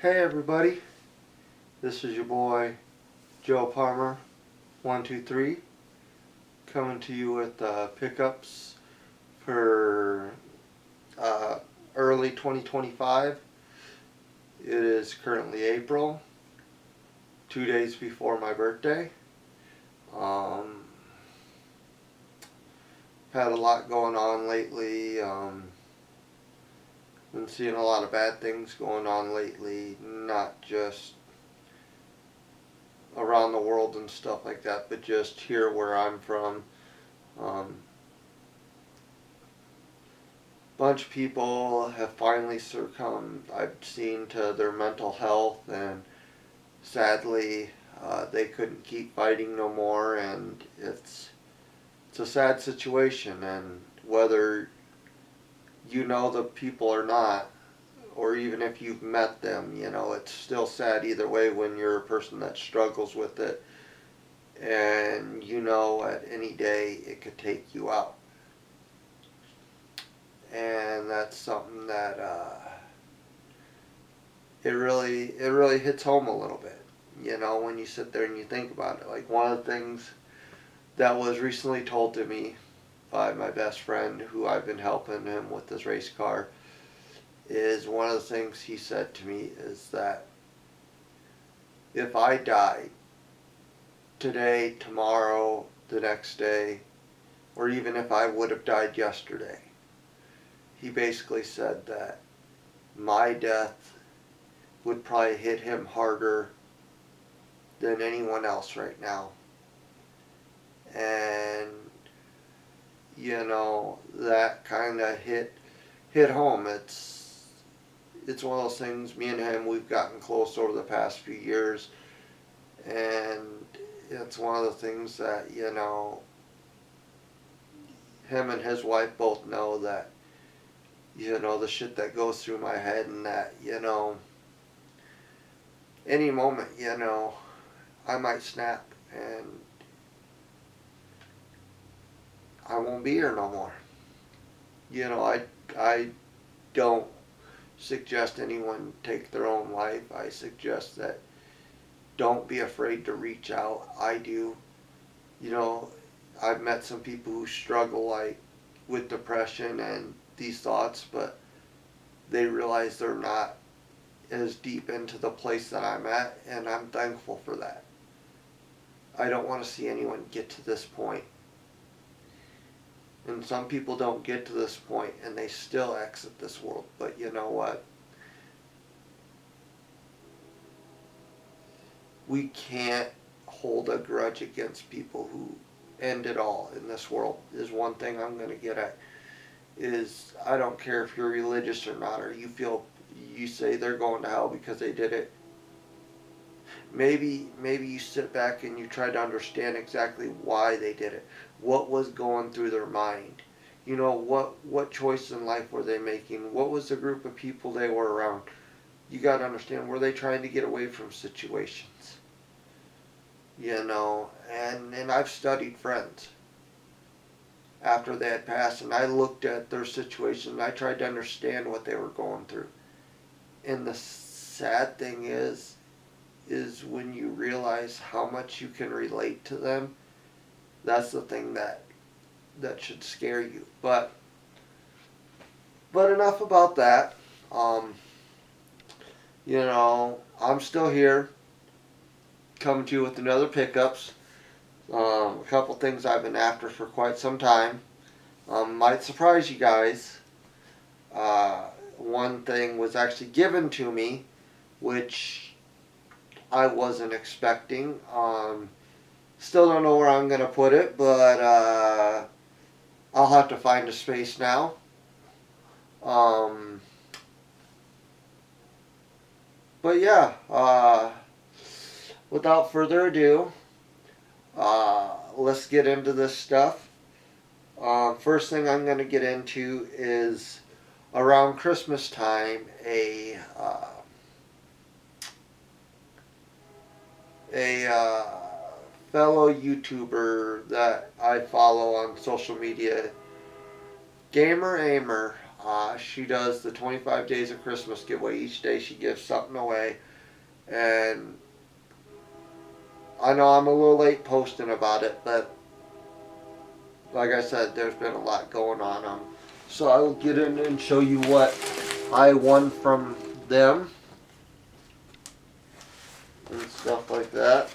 Hey everybody, this is your boy Joe Palmer, 123, coming to you with pickups for uh, early 2025. It is currently April, 2 days before my birthday. Um, had a lot going on lately. Been seeing a lot of bad things going on lately, not just around the world and stuff like that, but just here where I'm from. Um, Bunch of people have finally succumbed, I've seen, to their mental health, and sadly, they couldn't keep fighting no more, and it's a sad situation. And whether you know the people or not, or even if you've met them, it's still sad either way when you're a person that struggles with it, and at any day it could take you out. And that's something that it really hits home a little bit. When you sit there and you think about it. Like, one of the things that was recently told to me by my best friend, who I've been helping him with his race car, is one of the things he said to me is that if I died today, tomorrow, the next day, or even if I would have died yesterday, he basically said that my death would probably hit him harder than anyone else right now. And that kind of hit home. It's one of those things. Me and him, we've gotten close over the past few years, and it's one of the things that him and his wife both know that the shit that goes through my head, and that any moment I might snap and I won't be here no more. I don't suggest anyone take their own life. I suggest that don't be afraid to reach out. I do. You know, I've met some people who struggle like with depression and these thoughts, but they realize they're not as deep into the place that I'm at, and I'm thankful for that. I don't want to see anyone get to this point. And some people don't get to this point and they still exit this world. But you know what? We can't hold a grudge against people who end it all in this world, is one thing I'm going to get at. Is I don't care if you're religious or not, or you say they're going to hell because they did it. Maybe you sit back and you try to understand exactly why they did it. What was going through their mind? What choices in life were they making? What was the group of people they were around? You got to understand, were they trying to get away from situations? And I've studied friends after they had passed, and I looked at their situation, and I tried to understand what they were going through. And the sad thing is when you realize how much you can relate to them, that's the thing that should scare you. But enough about that. Um, I'm still here, coming to you with another pickups. A couple things I've been after for quite some time. Might surprise you guys. One thing was actually given to me, which I wasn't expecting. Still don't know where I'm going to put it, but I'll have to find a space now. Um, but yeah, without further ado, let's get into this stuff. First thing I'm going to get into is around Christmas time, a fellow YouTuber that I follow on social media, Gamer Aimer. She does the 25 Days of Christmas giveaway. Each day she gives something away. And I know I'm a little late posting about it, but like I said, there's been a lot going on. So I will get in and show you what I won from them and stuff like that.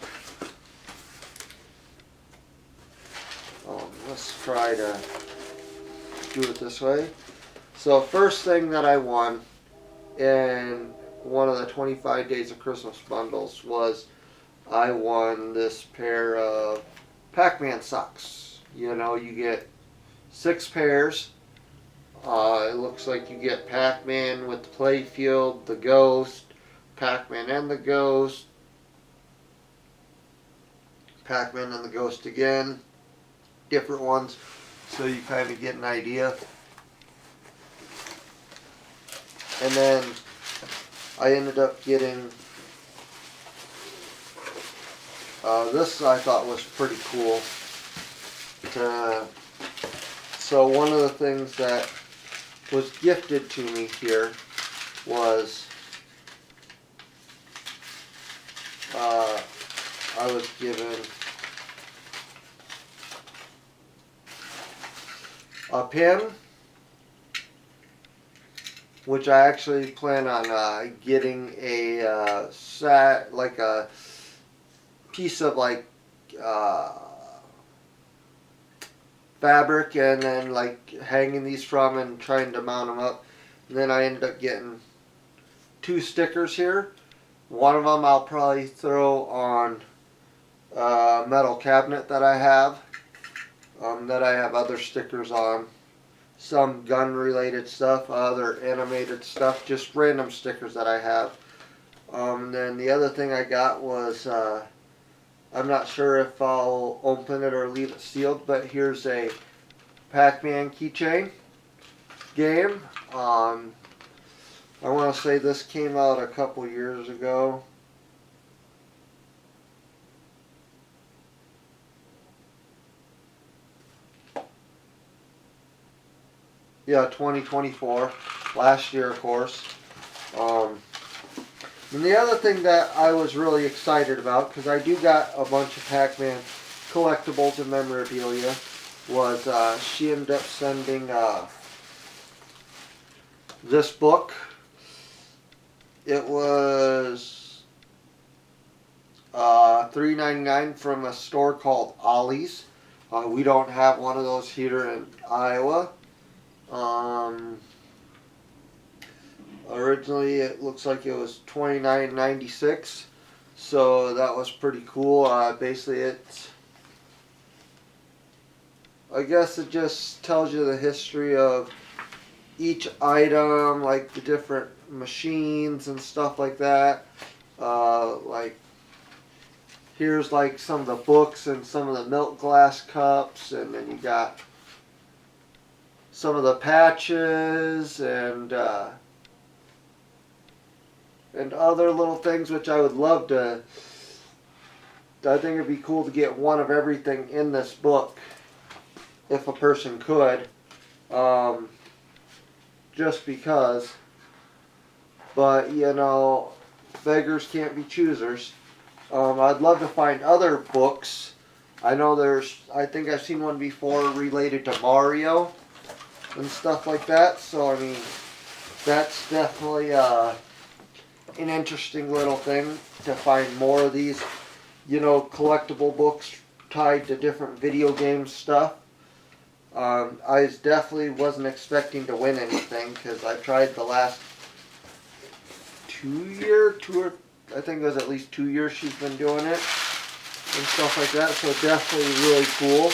Let's try to do it this way. So first thing that I won in one of the 25 Days of Christmas bundles was I won this pair of Pac-Man socks. You know, you get 6 pairs. It looks like you get Pac-Man with the playfield, the Ghost, Pac-Man and the Ghost, Pac-Man and the Ghost again, different ones, so you kind of get an idea. And then I ended up getting this. I thought was pretty cool. So one of the things that was gifted to me here was I was given a pin, which I actually plan on getting a set, like a piece of like fabric, and then like hanging these from and trying to mount them up. And then I ended up getting 2 stickers here. One of them I'll probably throw on a metal cabinet that I have. That I have other stickers on. Some gun related stuff, other animated stuff, just random stickers that I have. Then the other thing I got was, I'm not sure if I'll open it or leave it sealed, but here's a Pac-Man keychain game. I want to say this came out a couple years ago. Yeah, 2024. Last year, of course. And the other thing that I was really excited about, because I do got a bunch of Pac-Man collectibles and memorabilia, was she ended up sending this book. It was $3.99 from a store called Ollie's. We don't have one of those here in Iowa. Originally it looks like it was $29.96, so that was pretty cool. Basically I guess it just tells you the history of each item, like the different machines and stuff like that. Like here's like some of the books and some of the milk glass cups, and then you got some of the patches and other little things, which I would love to. I think it'd be cool to get one of everything in this book, if a person could, just because. But you know, beggars can't be choosers. I'd love to find other books. I know I think I've seen one before related to Mario and stuff like that. So I mean, that's definitely an interesting little thing to find more of these, you know, collectible books tied to different video game stuff. I definitely wasn't expecting to win anything, because I've tried the last 2 years, I think it was at least 2 years she's been doing it and stuff like that. So definitely really cool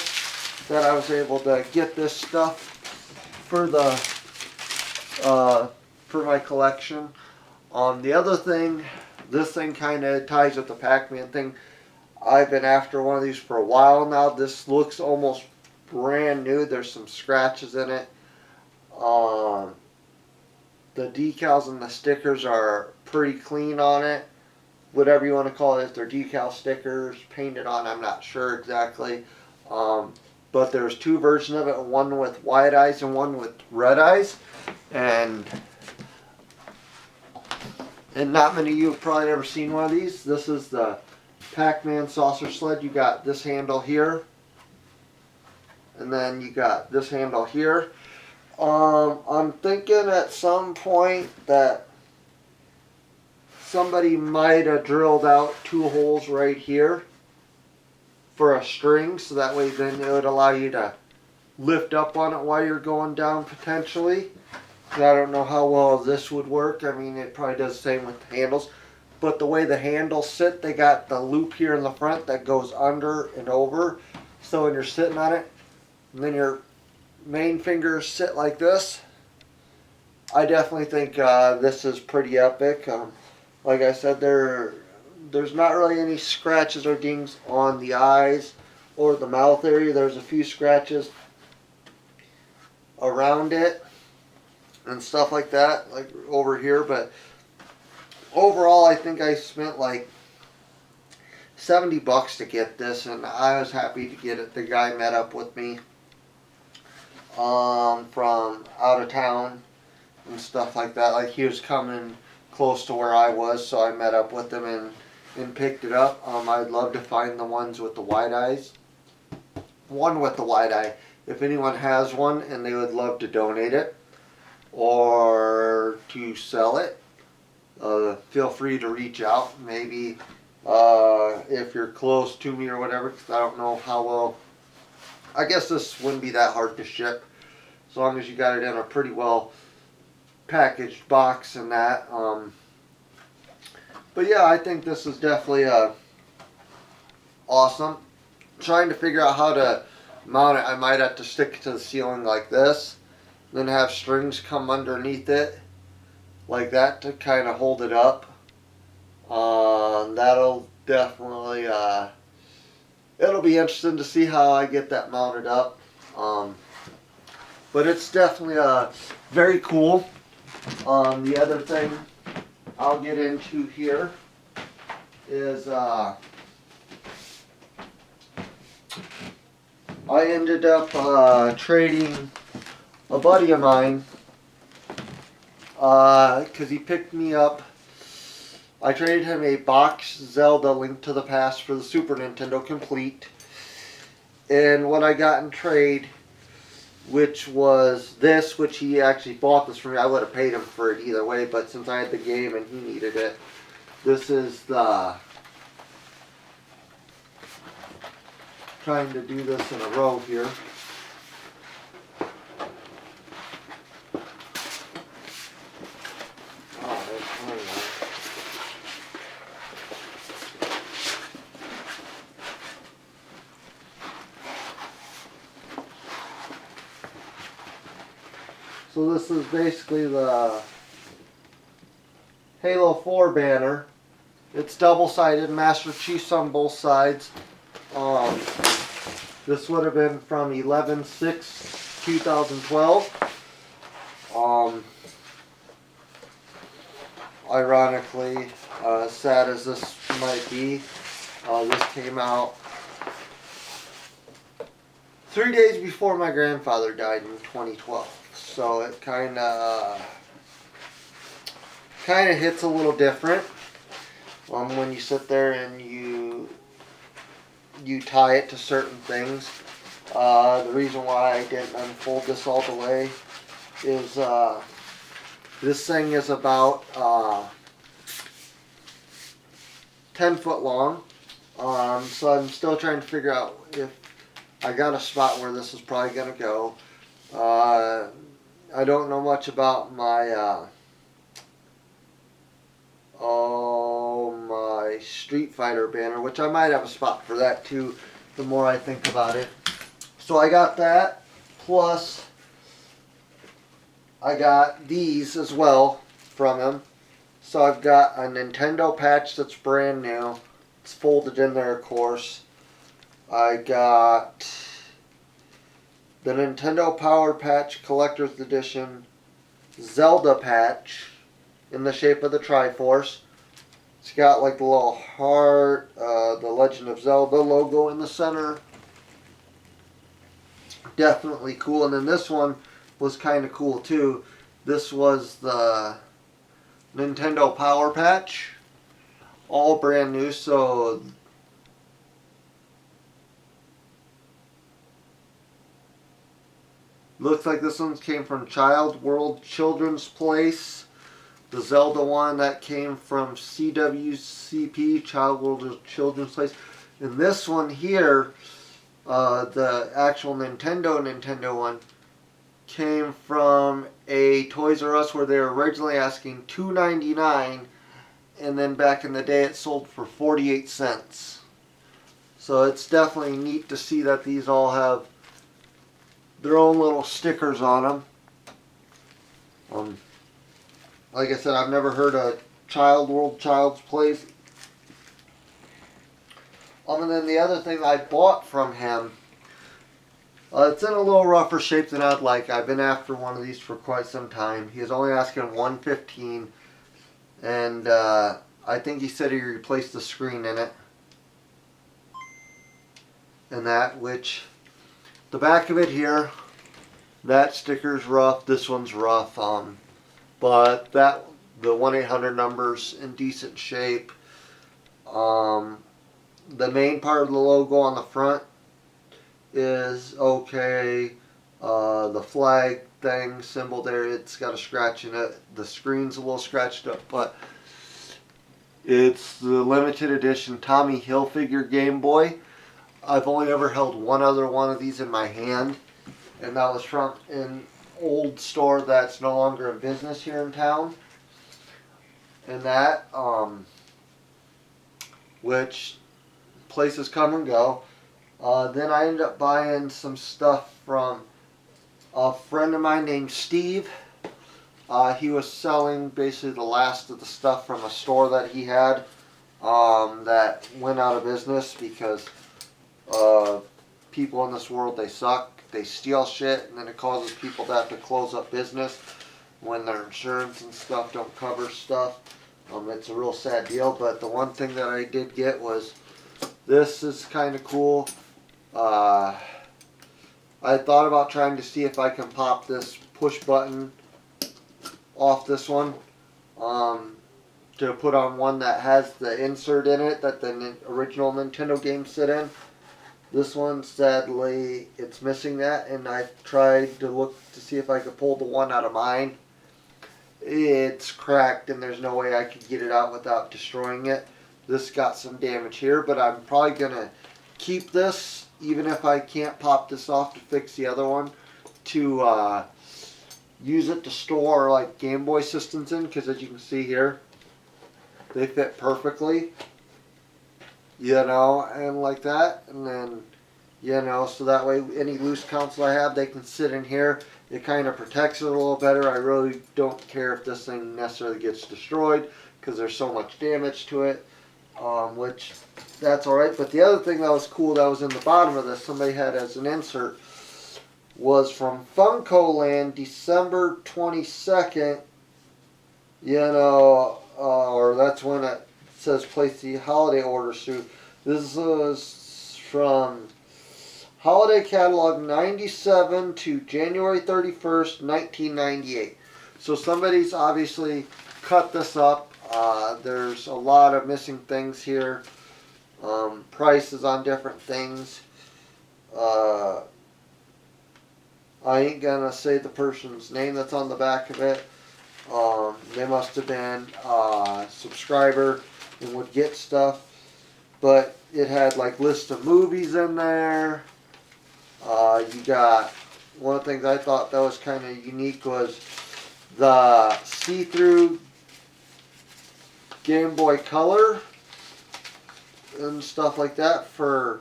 that I was able to get this stuff for the for my collection. The other thing, this thing kind of ties with the Pac-Man thing. I've been after one of these for a while now. This looks almost brand new. There's some scratches in it. The decals and the stickers are pretty clean on it. Whatever you want to call it. If they're decal stickers painted on, I'm not sure exactly. but there's two versions of it, one with white eyes and one with red eyes. And not many of you have probably ever seen one of these. This is the Pac-Man saucer sled. You got this handle here, and then you got this handle here. I'm thinking at some point that somebody might have drilled out two holes right here for a string, so that way then it would allow you to lift up on it while you're going down potentially. I don't know how well this would work. I mean, it probably does the same with the handles. But the way the handles sit, they got the loop here in the front that goes under and over. So when you're sitting on it, and then your main fingers sit like this, I definitely think this is pretty epic. Like I said, there's not really any scratches or dings on the eyes or the mouth area. There's a few scratches around it and stuff like that, like over here. But overall, I think I spent like $70 to get this, and I was happy to get it. The guy met up with me from out of town and stuff like that. Like, he was coming close to where I was, so I met up with him and picked it up. I'd love to find the ones with the wide eyes. One with the wide eye. If anyone has one and they would love to donate it or to sell it, feel free to reach out. Maybe if you're close to me or whatever, because I don't know how well. I guess this wouldn't be that hard to ship, as long as you got it in a pretty well packaged box and that. But yeah, I think this is definitely awesome. Trying to figure out how to mount it. I might have to stick it to the ceiling like this, then have strings come underneath it like that to kind of hold it up. That'll definitely it'll be interesting to see how I get that mounted up. But it's definitely very cool. The other thing I'll get into here is I ended up trading a buddy of mine because he picked me up. I traded him a box Zelda Link to the Past for the Super Nintendo Complete, and what I got in trade, which was this, which he actually bought this for me. I would have paid him for it either way, but since I had the game and he needed it, this is the, trying to do this in a row here. So this is basically the Halo 4 banner. It's double-sided, Master Chiefs on both sides. This would have been from 11/6/2012. Ironically, sad as this might be, this came out 3 days before my grandfather died in 2012. So it kind of hits a little different when you sit there and you tie it to certain things. The reason why I didn't unfold this all the way is this thing is about 10 foot long. So I'm still trying to figure out if I got a spot where this is probably going to go. I don't know much about my my Street Fighter banner, which I might have a spot for that too, the more I think about it. So I got that, plus I got these as well from him. So I've got a Nintendo patch that's brand new. It's folded in there, of course. I got the Nintendo Power Patch Collector's Edition Zelda patch in the shape of the Triforce. It's got like the little heart, the Legend of Zelda logo in the center. definitely cool. And then this one was kind of cool too. This was the Nintendo Power Patch, all brand new. So looks like this one came from Child World Children's Place. The Zelda one that came from CWCP, Child World Children's Place. And this one here, the actual Nintendo one, came from a Toys R Us where they were originally asking $2.99, and then back in the day it sold for 48 cents. So it's definitely neat to see that these all have their own little stickers on them. Like I said, I've never heard of Child World Child's Place. And then the other thing I bought from him, it's in a little rougher shape than I'd like. I've been after one of these for quite some time. He was only asking $115, and I think he said he replaced the screen in it. And that, which, the back of it here, that sticker's rough, this one's rough, but the 1-800 number's in decent shape. The main part of the logo on the front is okay. The flag thing, symbol there, it's got a scratch in it. The screen's a little scratched up, but it's the limited edition Tommy Hilfiger Game Boy. I've only ever held one other one of these in my hand, and that was from an old store that's no longer in business here in town. And that, which places come and go. Then I ended up buying some stuff from a friend of mine named Steve. He was selling basically the last of the stuff from a store that he had that went out of business because people in this world, they suck. They steal shit, and then it causes people to have to close up business when their insurance and stuff don't cover stuff. It's a real sad deal, but the one thing that I did get was, this is kind of cool. I thought about trying to see if I can pop this push button off this one to put on one that has the insert in it that the original Nintendo games sit in. This one, sadly, it's missing that, and I tried to look to see if I could pull the one out of mine. It's cracked, and there's no way I could get it out without destroying it. This got some damage here, but I'm probably going to keep this, even if I can't pop this off to fix the other one, to use it to store like Game Boy systems in, because as you can see here, they fit perfectly. You know, and like that, and then, you know, so that way any loose console I have, they can sit in here. It kind of protects it a little better. I really don't care if this thing necessarily gets destroyed because there's so much damage to it, which that's alright. But the other thing that was cool that was in the bottom of this, somebody had as an insert, was from Funko Land, December 22nd, you know, or that's when it says place the holiday orders through. This was from Holiday Catalog 97 to January 31st, 1998. So somebody's obviously cut this up. There's a lot of missing things here. Prices on different things. I ain't gonna say the person's name that's on the back of it. They must have been a subscriber and would get stuff, but it had like list of movies in there. You got, one of the things I thought that was kind of unique was the see-through Game Boy Color and stuff like that for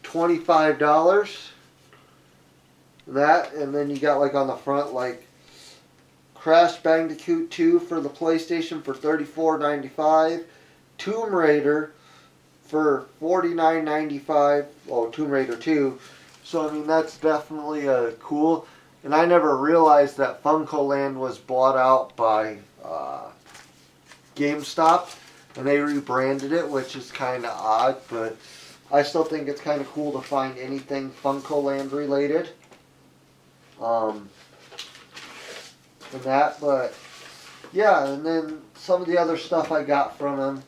$25. That, and then you got like on the front like Crash Bandicoot 2 for the PlayStation for $34.95. Tomb Raider for $49.95. Oh, Tomb Raider 2. So, I mean, that's definitely cool. And I never realized that Funko Land was bought out by GameStop. And they rebranded it, which is kind of odd. But I still think it's kind of cool to find anything Funko Land related. And that, but yeah, and then some of the other stuff I got from him,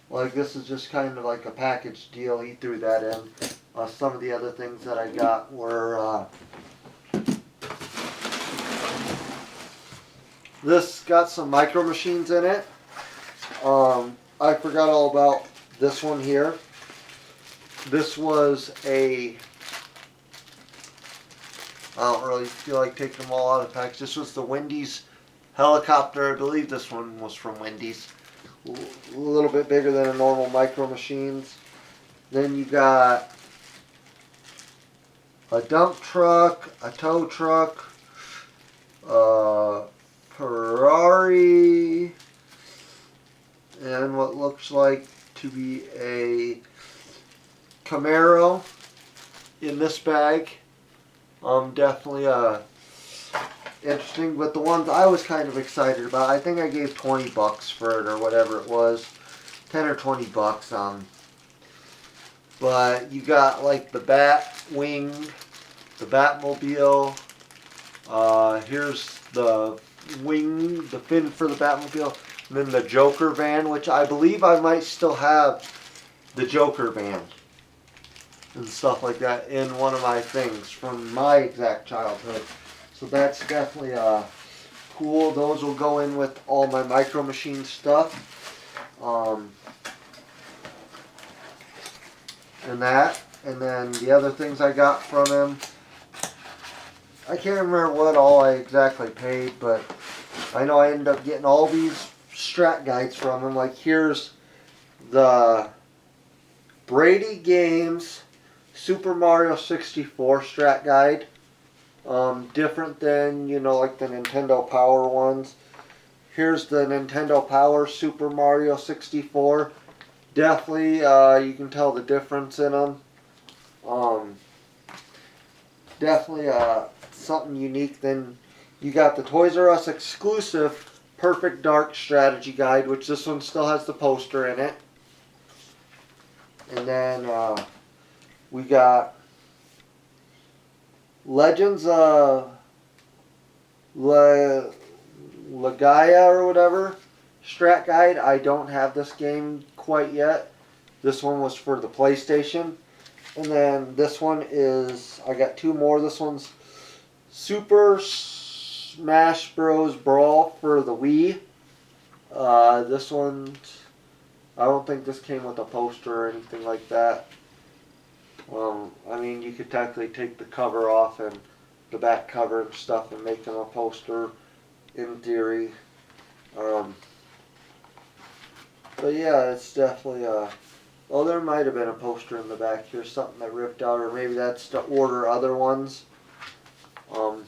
like this is just kind of like a package deal. He threw that in. Some of the other things that I got were this got some Micro Machines in it. I forgot all about this one here. This was I don't really feel like taking them all out of the package. This was the Wendy's helicopter. I believe this one was from Wendy's. A little bit bigger than a normal Micro Machines. Then you got a dump truck, a tow truck, Ferrari, and what looks like to be a Camaro in this bag. Definitely interesting, but the ones I was kind of excited about, I think I gave $20 for it or whatever it was, 10 or 20 bucks. But you got like the Bat Wing, the Batmobile. Here's the wing, the fin for the Batmobile, and then the Joker van, which I believe I might still have the Joker van and stuff like that in one of my things from my exact childhood. So that's definitely cool. Those will go in with all my Micro Machine stuff. And that. And then the other things I got from him, I can't remember what all I exactly paid, but I know I ended up getting all these strat guides from him. Like here's the Brady Games Super Mario 64 strat guide. Different than, like the Nintendo Power ones. Here's the Nintendo Power Super Mario 64. Definitely, you can tell the difference in them. Definitely something unique. Then you got the Toys R Us exclusive Perfect Dark Strategy Guide, which this one still has the poster in it. And then we got Legends Legaia or whatever strat guide. I don't have this game quite yet. This one was for the PlayStation. And then this one is, I got two more. This one's Super Smash Bros. Brawl for the Wii. This one, I don't think this came with a poster or anything like that. I mean, you could technically take the cover off and the back cover and stuff and make them a poster in theory. But yeah, it's definitely oh, there might have been a poster in the back here, something that ripped out, or maybe that's to order other ones. So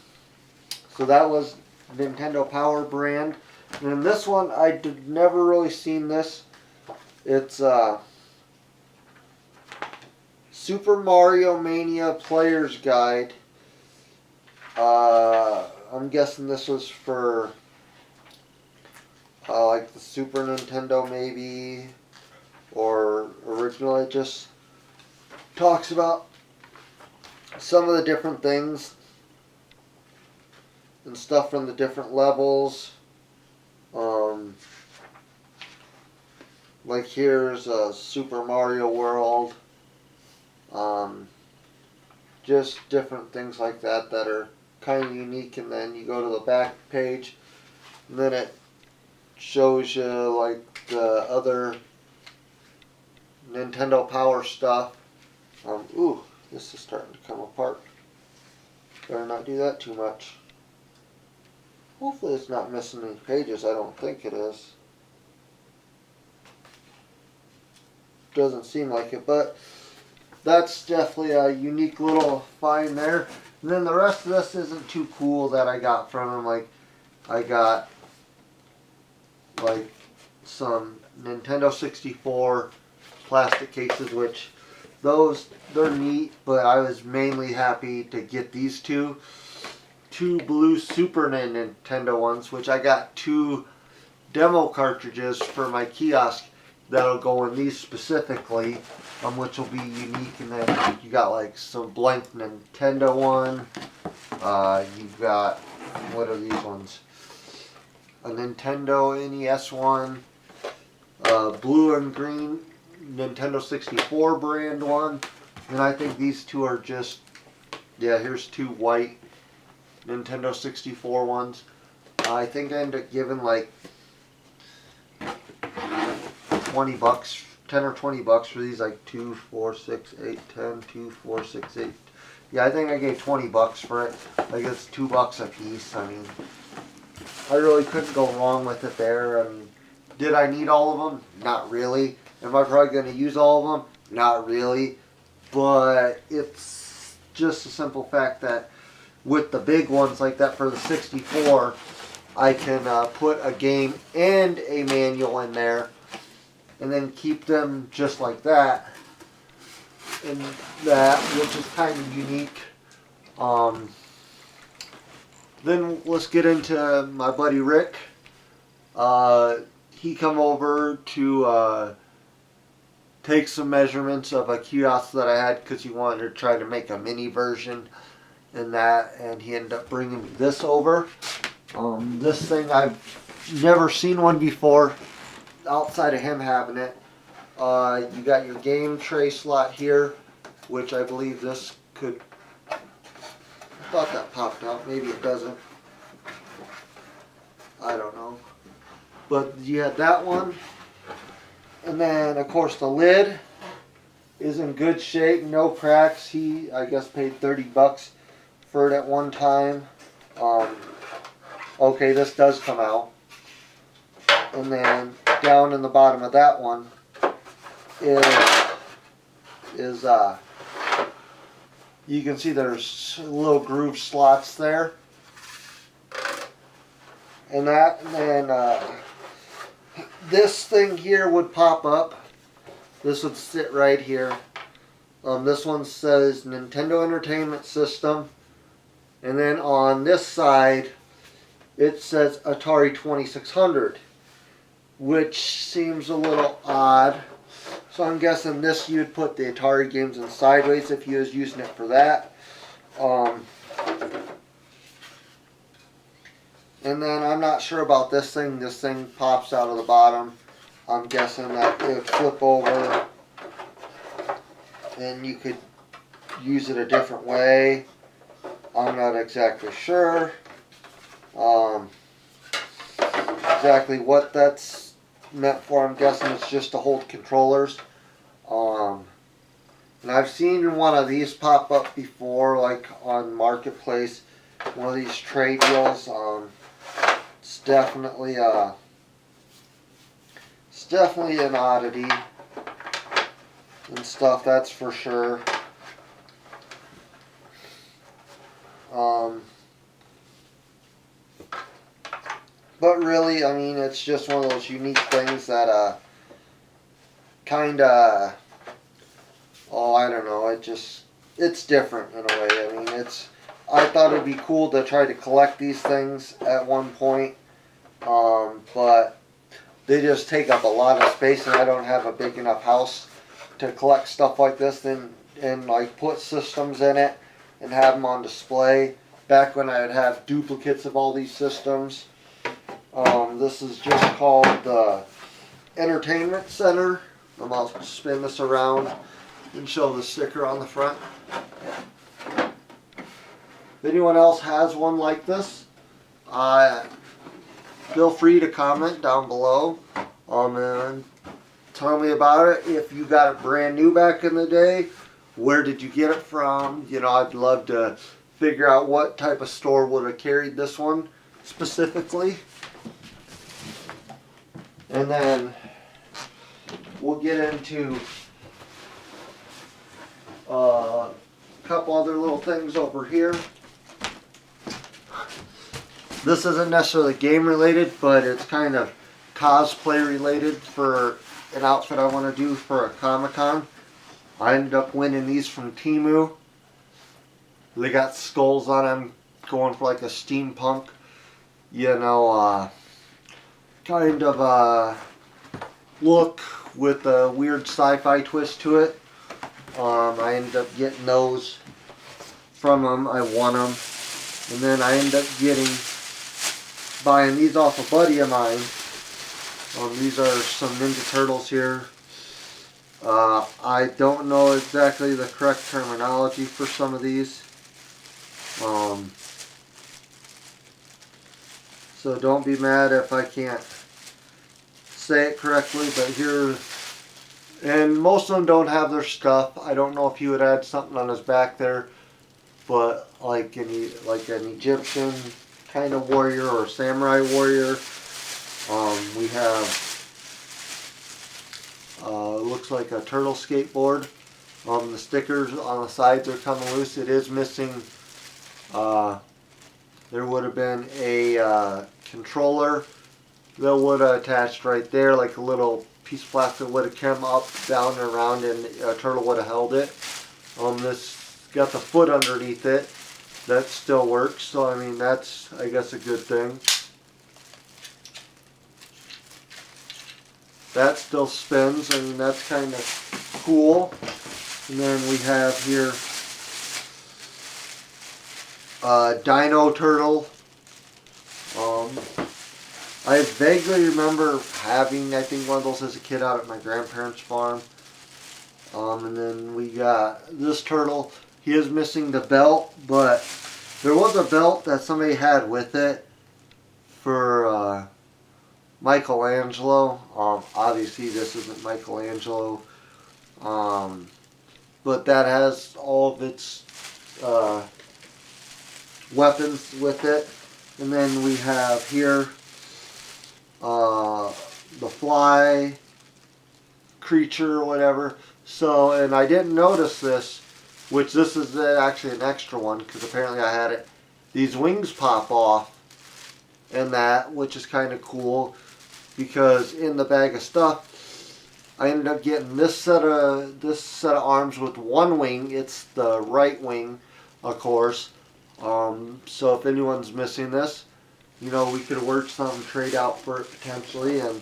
that was Nintendo Power brand. And then this one, I did never really seen this. It's Super Mario Mania Player's Guide. I'm guessing this was for like the Super Nintendo maybe, or original. It just talks about some of the different things and stuff from the different levels. Like here's Super Mario World. Just different things like that that are kind of unique. And then you go to the back page, and then it shows you like the other Nintendo Power stuff. Ooh, this is starting to come apart. Better not do that too much. Hopefully it's not missing any pages. I don't think it is. Doesn't seem like it, but that's definitely a unique little find there. And then the rest of this isn't too cool that I got from him. Like, I got like some Nintendo 64 plastic cases, which they're neat, but I was mainly happy to get these two blue Super Nintendo ones, which I got 2 demo cartridges for my kiosk that'll go in these specifically, which will be unique. And then you got like some blank Nintendo one. You've got, what are these ones? A Nintendo NES one, blue and green Nintendo 64 brand one, and I think these two are just, yeah, here's two white Nintendo 64 ones. I think I ended up giving like 20 bucks, 10 or 20 bucks for these, like 2, 4, 6, 8, 10, 2, 4, 6, 8. Yeah, I think I gave 20 bucks for it. Like it's $2 a piece. I mean, I really couldn't go wrong with it there. I mean, did I need all of them? Not really. Am I probably going to use all of them? Not really. But it's just a simple fact that with the big ones like that for the 64, I can put a game and a manual in there and then keep them just like that. And that, which is kind of unique. Then let's get into my buddy Rick. He come over to take some measurements of a kiosk that I had because he wanted to try to make a mini version in that, and he ended up bringing me this over. This thing, I've never seen one before outside of him having it. You got your game tray slot here, which I believe this could, I thought that popped out, maybe it doesn't. I don't know. But you had that one. And then, of course, the lid is in good shape, no cracks. He, I guess, paid 30 bucks for it at one time. Okay, this does come out. And then down in the bottom of that one is you can see there's little groove slots there. And then this thing here would pop up. This would sit right here. This one says Nintendo Entertainment System. And then on this side, it says Atari 2600, which seems a little odd. So I'm guessing this, you'd put the Atari games in sideways if you was using it for that. And then I'm not sure about this thing. This thing pops out of the bottom. I'm guessing that it would flip over and you could use it a different way. I'm not exactly sure exactly what that's meant for. I'm guessing it's just to hold controllers. And I've seen one of these pop up before, like on Marketplace, one of these tray deals. It's definitely an oddity and stuff, that's for sure. But really, I mean, it's just one of those unique things that kinda, oh, I don't know, it's different in a way. I mean, I thought it'd be cool to try to collect these things at one point, but they just take up a lot of space, and I don't have a big enough house to collect stuff like this and like put systems in it and have them on display. Back when I'd have duplicates of all these systems. This is just called the Entertainment Center. I'll spin this around and show the sticker on the front. If anyone else has one like this, feel free to comment down below and tell me about it. If you got it brand new back in the day, where did you get it from? You know, I'd love to figure out what type of store would have carried this one specifically. And then we'll get into a couple other little things over here. This isn't necessarily game related, but it's kind of cosplay related for an outfit I want to do for a Comic-Con. I ended up winning these from Temu. They got skulls on them, going for like a steampunk, you know, kind of look with a weird sci-fi twist to it. I ended up getting those from them. I won them. And then I ended up buying these off a buddy of mine. These are some Ninja Turtles here. I don't know exactly the correct terminology for some of these. So don't be mad if I can't say it correctly, but here, and most of them don't have their stuff. I don't know if he would add something on his back there, but like an Egyptian kind of warrior or samurai warrior. We have looks like a turtle skateboard. The stickers on the sides are coming loose. It is missing. There would have been a controller that would have attached right there, like a little piece of plastic would have come up, down, and around, and a turtle would have held it. This got the foot underneath it. That still works, so I mean that's, I guess, a good thing. That still spins. I mean that's kind of cool. And then we have here Dino Turtle. I vaguely remember having, I think, one of those as a kid out at my grandparents' farm. And then we got this turtle. He is missing the belt, but there was a belt that somebody had with it for Michelangelo. Obviously, this isn't Michelangelo. But that has all of its weapons with it. And then we have here the fly creature or whatever. So, and I didn't notice this, which this is actually an extra one because apparently I had it. These wings pop off and that, which is kind of cool because in the bag of stuff I ended up getting this set of arms with one wing. It's the right wing, of course. So if anyone's missing this, you know, we could work something, trade out for it potentially, and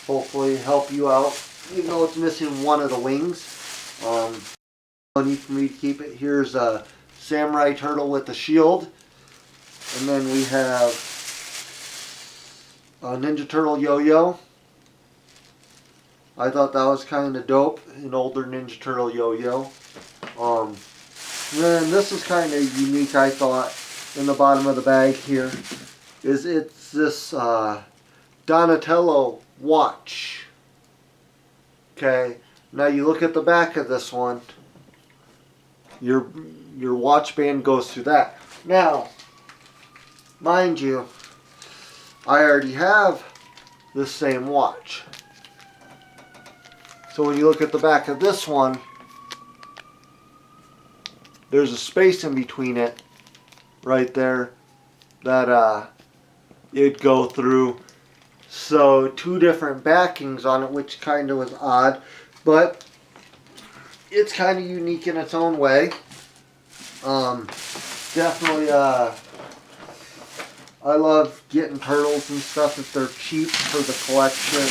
hopefully help you out. Even though it's missing one of the wings, no need for me to keep it. Here's a samurai turtle with a shield, and then we have a Ninja Turtle yo-yo. I thought that was kind of dope, an older Ninja Turtle yo-yo. Then this is kind of unique, I thought, in the bottom of the bag here. It's this Donatello watch. Okay, now you look at the back of this one. Your watch band goes through that. Now, mind you, I already have this same watch. So when you look at the back of this one, there's a space in between it, right there, that it'd go through. So two different backings on it, which kind of was odd, but it's kind of unique in its own way. Definitely, I love getting turtles and stuff if they're cheap for the collection.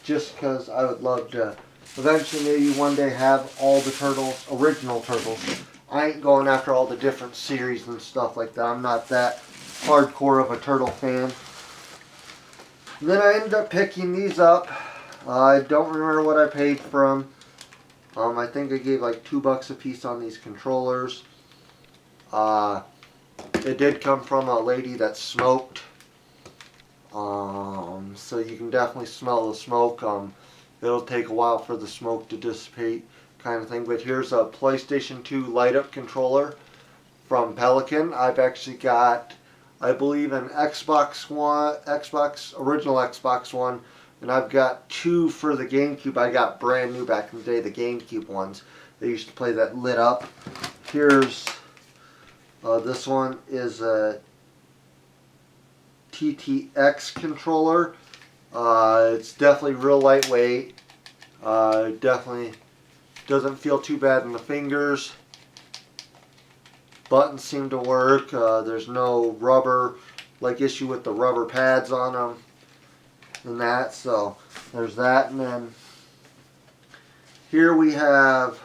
Just because I would love to eventually maybe one day have all the turtles, original turtles. I ain't going after all the different series and stuff like that. I'm not that hardcore of a turtle fan. And then I ended up picking these up. I don't remember what I paid for them. I think I gave like $2 a piece on these controllers. It did come from a lady that smoked. So you can definitely smell the smoke. It'll take a while for the smoke to dissipate, kind of thing. But here's a PlayStation 2 light-up controller from Pelican. I've actually got, I believe, an Xbox One, original Xbox One, and I've got two for the GameCube. I got brand new back in the day, the GameCube ones. They used to play that lit up. Here's this one is a TTX controller. It's definitely real lightweight. Definitely doesn't feel too bad in the fingers. Buttons seem to work. There's no rubber, like issue with the rubber pads on them. and that. So there's that, and then here we have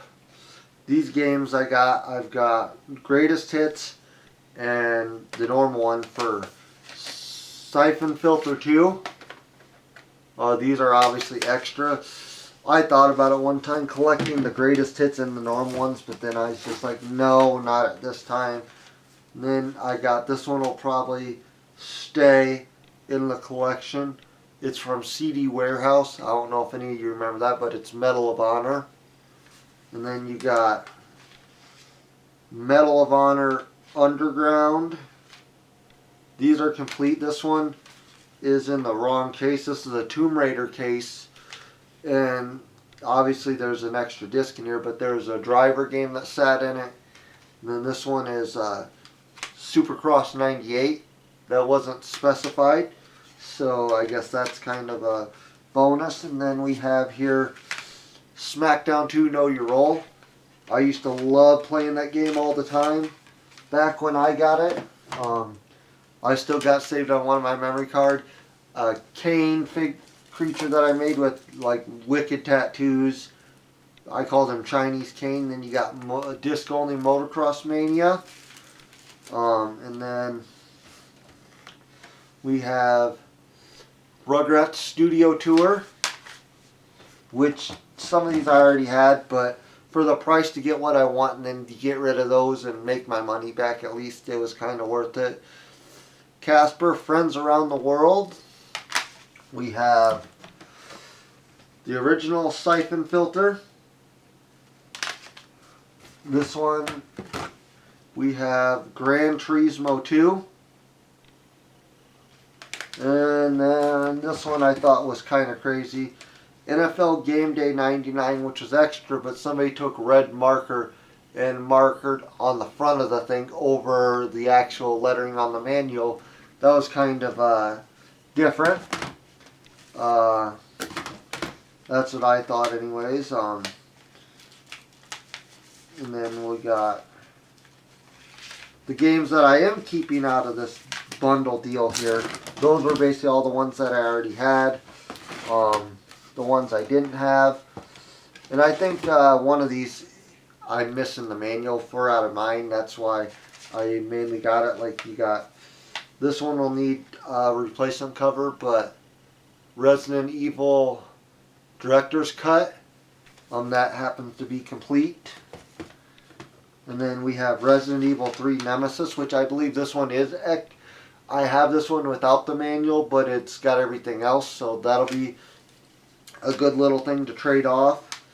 these games I've got Greatest Hits and the normal one for Siphon Filter 2. These are obviously extra. I thought about it one time collecting the Greatest Hits and the normal ones, but then I was just like, no, not at this time. And then I got this one will probably stay in the collection. It's from CD Warehouse. I don't know if any of you remember that, but it's Medal of Honor. And then you got Medal of Honor Underground. These are complete. This one is in the wrong case. This is a Tomb Raider case. And obviously there's an extra disc in here, but there's a driver game that sat in it. And then this one is Supercross 98. That wasn't specified. So I guess that's kind of a bonus. And then we have here SmackDown 2 Know Your Role. I used to love playing that game all the time back when I got it. I still got saved on one of my memory card. Kane creature that I made with like wicked tattoos. I called him Chinese Kane. Then you got disc only Motocross Mania. And then we have Rugrats Studio Tour, which some of these I already had, but for the price to get what I want and then to get rid of those and make my money back, at least it was kind of worth it. Casper Friends Around the World. We have the original Siphon Filter. This one we have Gran Turismo 2. And then this one I thought was kind of crazy. NFL Game Day 99, which was extra, but somebody took red marker and markered on the front of the thing over the actual lettering on the manual. That was kind of different. That's what I thought anyways. And then we got the games that I am keeping out of this bundle deal here. Those were basically all the ones that I already had. The ones I didn't have. And I think one of these I'm missing the manual for out of mine. That's why I mainly got it. Like you got, this one will need a replacement cover, but Resident Evil Director's Cut, that happens to be complete. And then we have Resident Evil 3 Nemesis, which I believe this one is. I have this one without the manual, but it's got everything else, so that'll be a good little thing to trade off.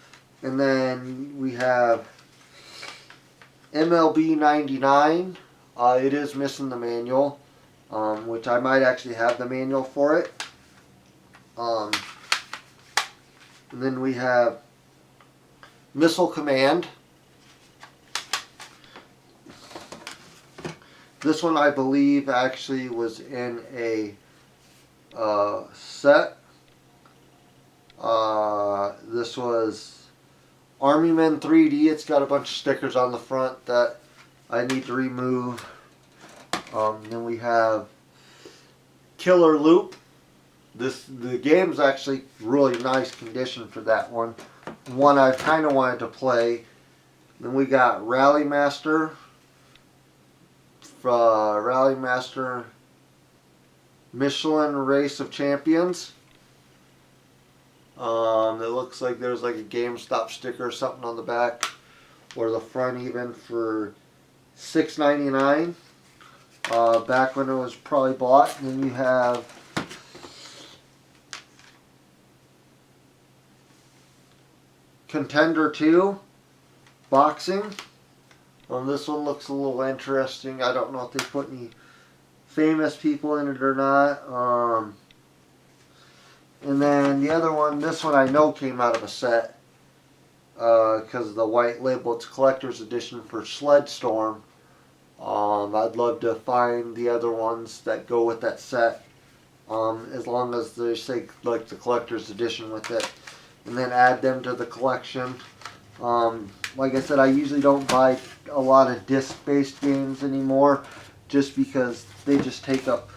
And then we have MLB 99. It is missing the manual, which I might actually have the manual for it. And then we have Missile Command. This one I believe actually was in a set. This was Army Men 3D. It's got a bunch of stickers on the front that I need to remove. Then we have Killer Loop. The game's actually really nice condition for that one. One I kind of wanted to play. Then we got Rally Master. Rally Master Michelin Race of Champions. It looks like there's like a GameStop sticker or something on the back, or the front even, for $6.99. Back when it was probably bought. And then you have Contender 2 Boxing. This one looks a little interesting. I don't know if they put any famous people in it or not. And then the other one, this one I know came out of a set because of the white label. It's collector's edition for Sled Storm. I'd love to find the other ones that go with that set, as long as they say like the collector's edition with it, and then add them to the collection. Like I said, I usually don't buy a lot of disc-based games anymore, just because they just take up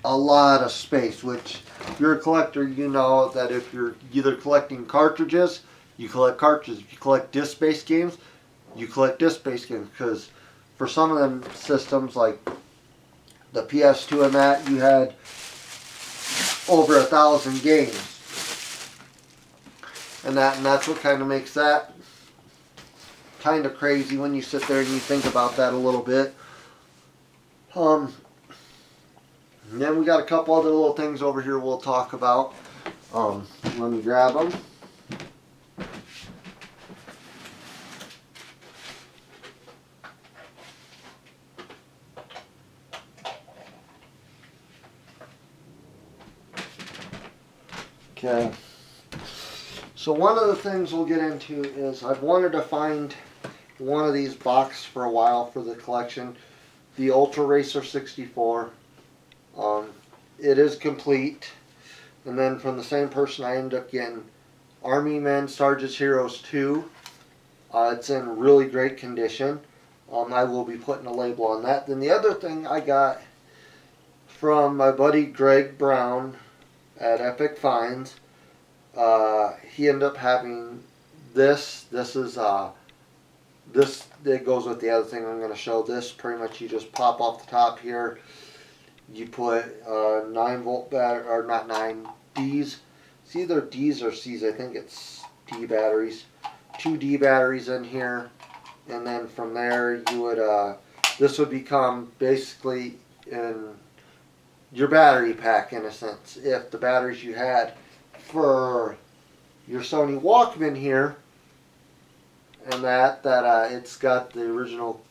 a lot of space, which if you're a collector, you know that if you're either collecting cartridges, you collect cartridges. If you collect disc-based games, you collect disc-based games. Because for some of them systems, like the PS2 and that, you had over 1,000 games. And that's what kind of makes that kind of crazy when you sit there and you think about that a little bit. And then we got a couple other little things over here we'll talk about. Let me grab them. Okay. So one of the things we'll get into is I've wanted to find one of these boxes for a while for the collection. The Ultra Racer 64. It is complete. And then from the same person I ended up getting Army Men Sarge's Heroes 2. It's in really great condition. I will be putting a label on that. Then the other thing I got from my buddy Greg Brown at Epic Finds. He ended up having this. This is this. It goes with the other thing I'm going to show. This pretty much you just pop off the top here. You put 9-volt battery, or not 9 D's. It's either D's or C's. I think it's D batteries. 2 D batteries in here, and then from there you would this would become basically in your battery pack in a sense. If the batteries you had for your Sony Walkman here, and that it's got the original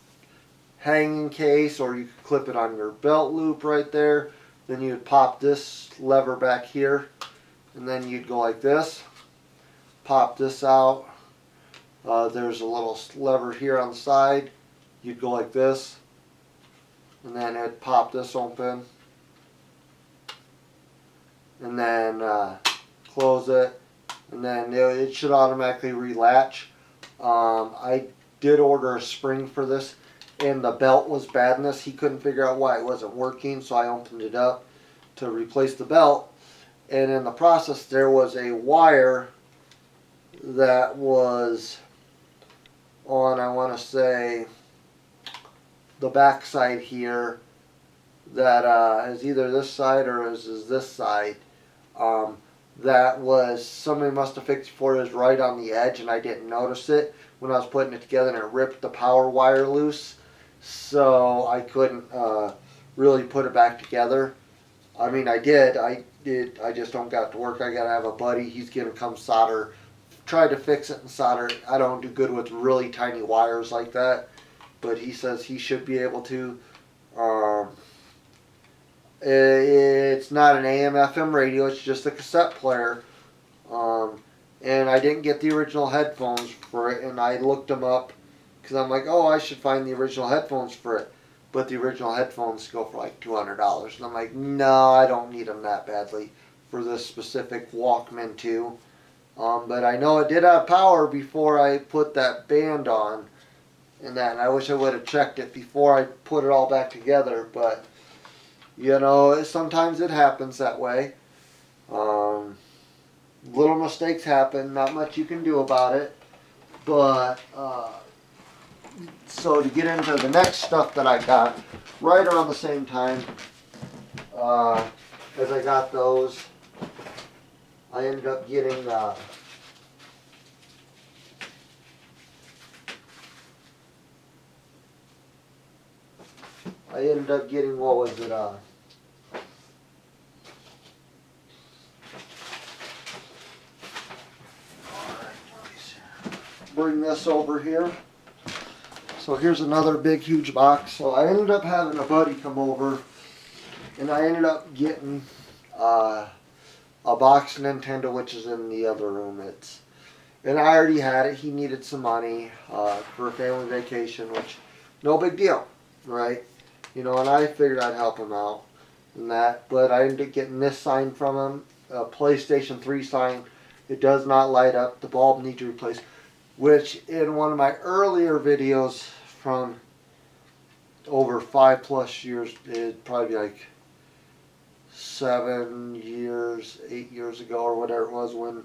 hanging case, or you could clip it on your belt loop right there. Then you'd pop this lever back here, and then you'd go like this, pop this out. There's a little lever here on the side. You'd go like this, and then it'd pop this open, and then close it, and then it should automatically relatch. I did order a spring for this, and the belt was bad in this. He couldn't figure out why it wasn't working, so I opened it up to replace the belt, and in the process there was a wire that was on, I want to say, the back side here, that is either this side or is this side. That was, somebody must have fixed it before. It was right on the edge, and I didn't notice it when I was putting it together, and it ripped the power wire loose, so I couldn't really put it back together. I mean, I did, I just don't got to work. I gotta have a buddy, he's gonna come solder, try to fix it and solder it. I don't do good with really tiny wires like that, but he says he should be able to. It's not an AM FM radio, it's just a cassette player. And I didn't get the original headphones for it, and I looked them up because I'm like, oh, I should find the original headphones for it. But the original headphones go for like $200. And I'm like, no, I don't need them that badly for this specific Walkman 2. But I know it did have power before I put that band on. And I wish I would have checked it before I put it all back together. But, you know, sometimes it happens that way. Little mistakes happen. Not much you can do about it. But, so to get into the next stuff that I got, right around the same time as I got those, I ended up getting what was it? Bring this over here. So here's another big huge box. So I ended up having a buddy come over, and I ended up getting a box of Nintendo, which is in the other room. And I already had it. He needed some money for a family vacation, which no big deal, right? You know, and I figured I'd help him out and that. But I ended up getting this sign from him, a PlayStation 3 sign. It does not light up. The bulb needs to be replaced. Which in one of my earlier videos from over 5+ years, it'd probably be like 7 years, 8 years ago, or whatever it was, when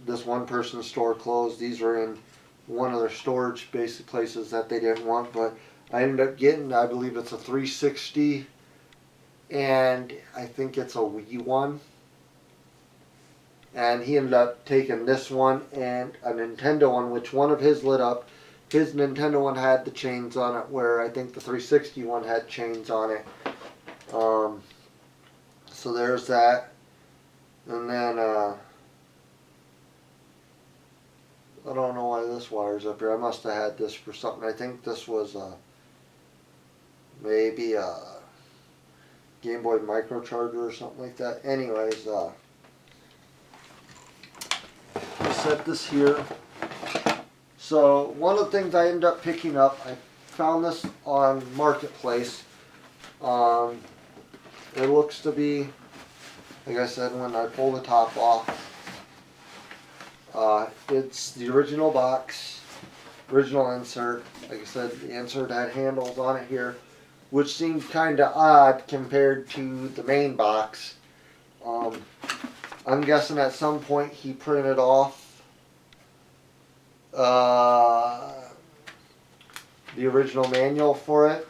this one person's store closed. These were in one of their storage basic places that they didn't want, but I ended up getting, I believe it's a 360, and I think it's a Wii one. And he ended up taking this one and a Nintendo one, which one of his lit up. His Nintendo one had the chains on it, where I think the 360 one had chains on it. So there's that. And then, I don't know why this wire's up here. I must have had this for something. I think this was maybe a Game Boy Micro Charger or something like that. Anyways, I set this here. So one of the things I ended up picking up, I found this on Marketplace. It looks to be, like I said, when I pull the top off, it's the original box, original insert. Like I said, the insert had handles on it here, which seemed kind of odd compared to the main box. I'm guessing at some point he printed off the original manual for it.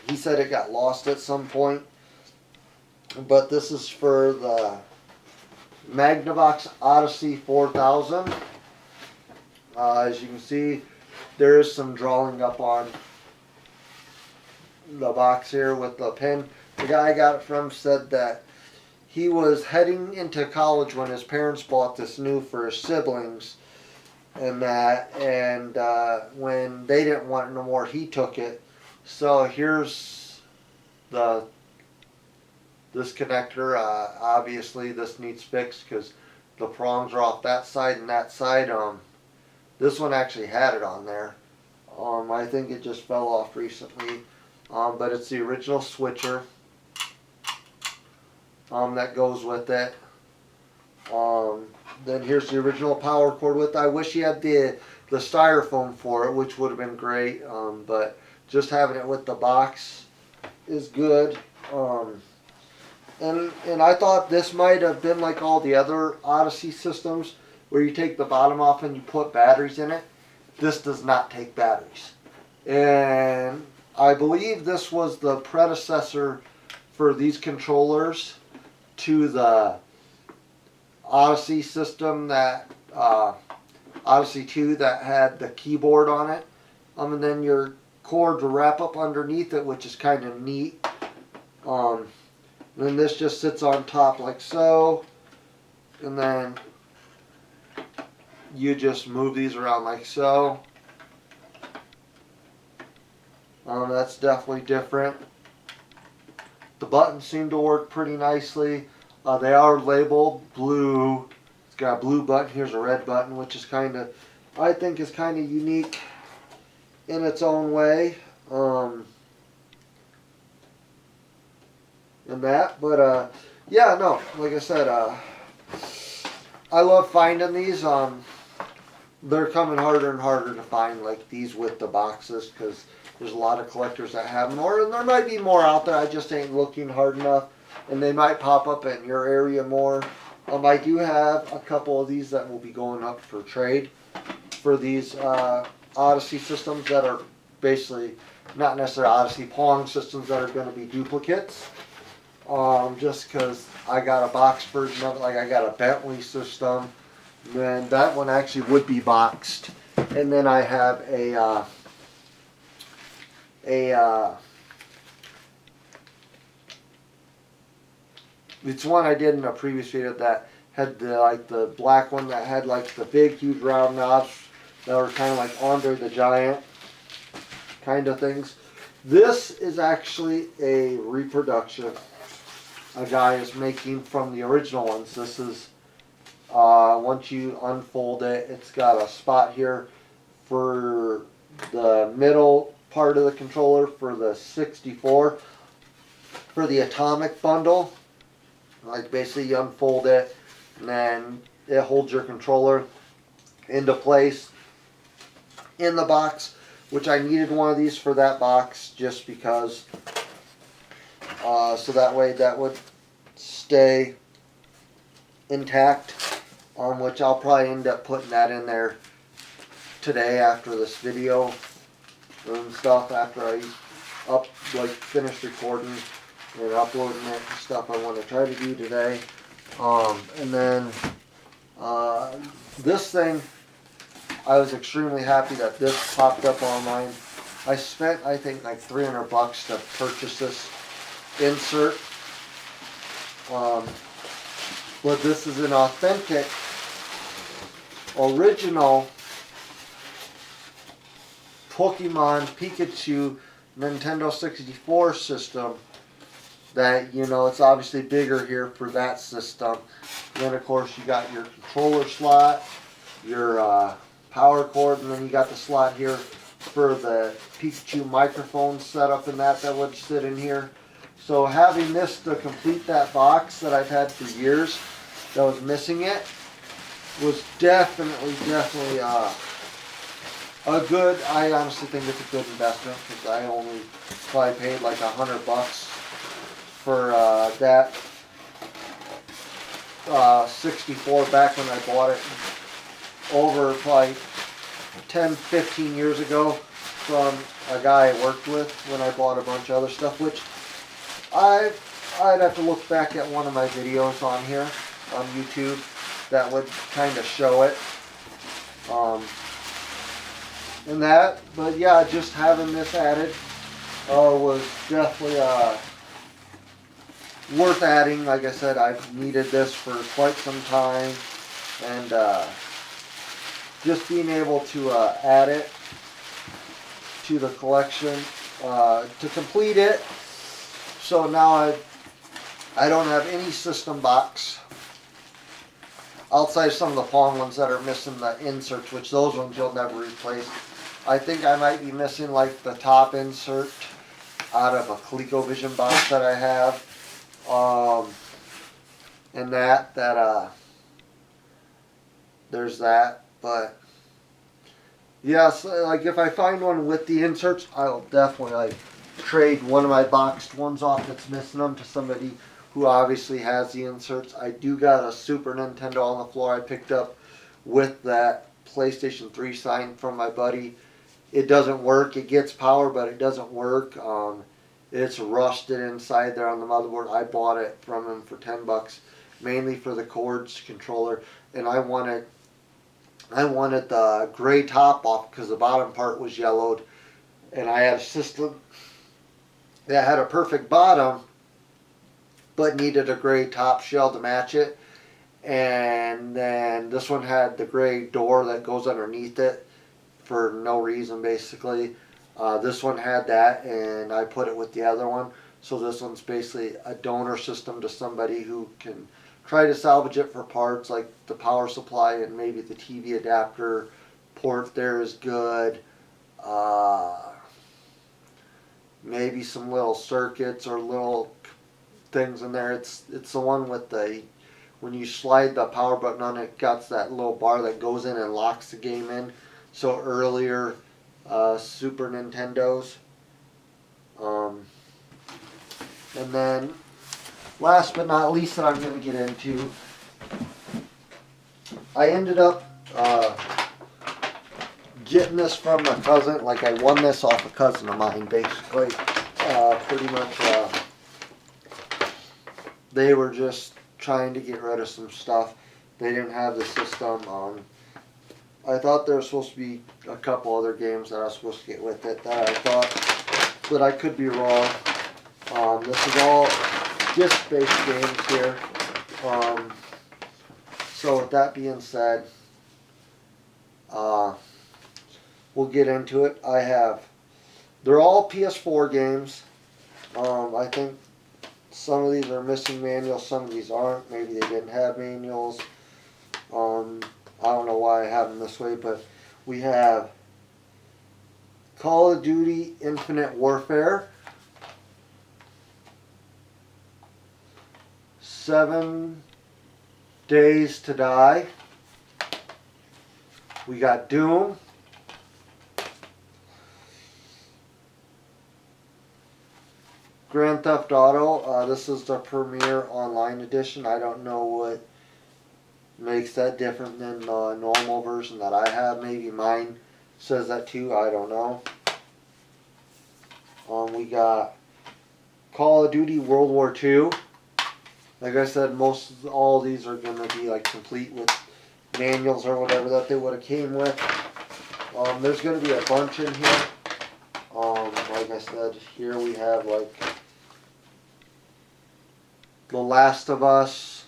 He said it got lost at some point, but this is for the Magnavox Odyssey 4000. As you can see, there is some drawing up on the box here with the pen. The guy I got it from said that he was heading into college when his parents bought this new for his siblings, and when they didn't want it no more, he took it. So here's this connector. Obviously this needs fixed because the prongs are off that side and that side. This one actually had it on there. I think it just fell off recently. But it's the original switcher that goes with it. Then here's the original power cord with it. I wish he had the styrofoam for it, which would have been great. But just having it with the box is good. And I thought this might have been like all the other Odyssey systems, where you take the bottom off and you put batteries in it. This does not take batteries. And I believe this was the predecessor for these controllers to the Odyssey system, that Odyssey 2, that had the keyboard on it. And then your cord to wrap up underneath it, which is kind of neat. Then this just sits on top like so, and then you just move these around like so. That's definitely different. The buttons seem to work pretty nicely. They are labeled blue. It's got a blue button. Here's a red button, which is I think is kind of unique in its own way. And that, but yeah, no, like I said, I love finding these. They're coming harder and harder to find, like these with the boxes, because there's a lot of collectors that have more, and there might be more out there. I just ain't looking hard enough, and they might pop up in your area more. I do have a couple of these that will be going up for trade for these Odyssey systems that are basically not necessarily Odyssey Pong systems, that are going to be duplicates. Just because I got a box version of it, like I got a Bentley system, and that one actually would be boxed. And then I have it's one I did in a previous video that had the black one that had like the big huge round knobs that were kind of like Andre the Giant kind of things. This is actually a reproduction a guy is making from the original ones. This is once you unfold it, it's got a spot here for the middle part of the controller for the 64 for the Atomic bundle. Like basically you unfold it and then it holds your controller into place in the box, which I needed one of these for that box just because so that way that would stay intact, which I'll probably end up putting that in there today after this video and stuff, after I finish recording and uploading it and stuff I want to try to do today. And then this thing, I was extremely happy that this popped up online. I spent, I think, like $300 to purchase this insert. But this is an authentic, original Pokemon Pikachu Nintendo 64 system. That, you know, it's obviously bigger here for that system. Then, of course, you got your controller slot, your power cord, and then you got the slot here for the Pikachu microphone setup and that would sit in here. So having this to complete that box that I've had for years that was missing it was definitely a good, I honestly think it's a good investment, because I only probably paid like $100 for that 64 back when I bought it over probably 10-15 years ago from a guy I worked with when I bought a bunch of other stuff, which I'd have to look back at one of my videos on here on YouTube that would kind of show it. And that, but yeah, just having this added was definitely worth adding. Like I said, I've needed this for quite some time, and just being able to add it to the collection to complete it. So now I don't have any system box outside some of the Pong ones that are missing the inserts, which those ones you'll never replace. I think I might be missing like the top insert out of a ColecoVision box that I have. And there's that, but yeah, so like if I find one with the inserts, I'll definitely like trade one of my boxed ones off that's missing them to somebody who obviously has the inserts. I do got a Super Nintendo on the floor I picked up with that PlayStation 3 sign from my buddy. It doesn't work. It gets power, but it doesn't work. It's rusted inside there on the motherboard. I bought it from him for $10, mainly for the cords controller, and I wanted the gray top off because the bottom part was yellowed, and I had a system that had a perfect bottom but needed a gray top shell to match it. And then this one had the gray door that goes underneath it for no reason, basically. This one had that, and I put it with the other one. So this one's basically a donor system to somebody who can try to salvage it for parts, like the power supply and maybe the TV adapter port there is good. Maybe some little circuits or little things in there. It's the one with the, when you slide the power button on it, got that little bar that goes in and locks the game in. So earlier Super Nintendos. And then last but not least that I'm going to get into, I ended up getting this from a cousin. Like I won this off a cousin of mine, basically. Pretty much they were just trying to get rid of some stuff. They didn't have the system. I thought there was supposed to be a couple other games that I was supposed to get with it that I thought, but I could be wrong. This is all disc-based games here. So with that being said, we'll get into it. They're all PS4 games. I think some of these are missing manuals, some of these aren't. Maybe they didn't have manuals. I don't know why I have them this way, but we have Call of Duty Infinite Warfare, 7 Days to Die. We got Doom. Grand Theft Auto. This is the Premier Online Edition. I don't know what makes that different than the normal version that I have. Maybe mine says that too. I don't know. We got Call of Duty World War II. Like I said, all these are going to be like complete with manuals or whatever that they would have came with. There's going to be a bunch in here. Like I said, here we have like The Last of Us,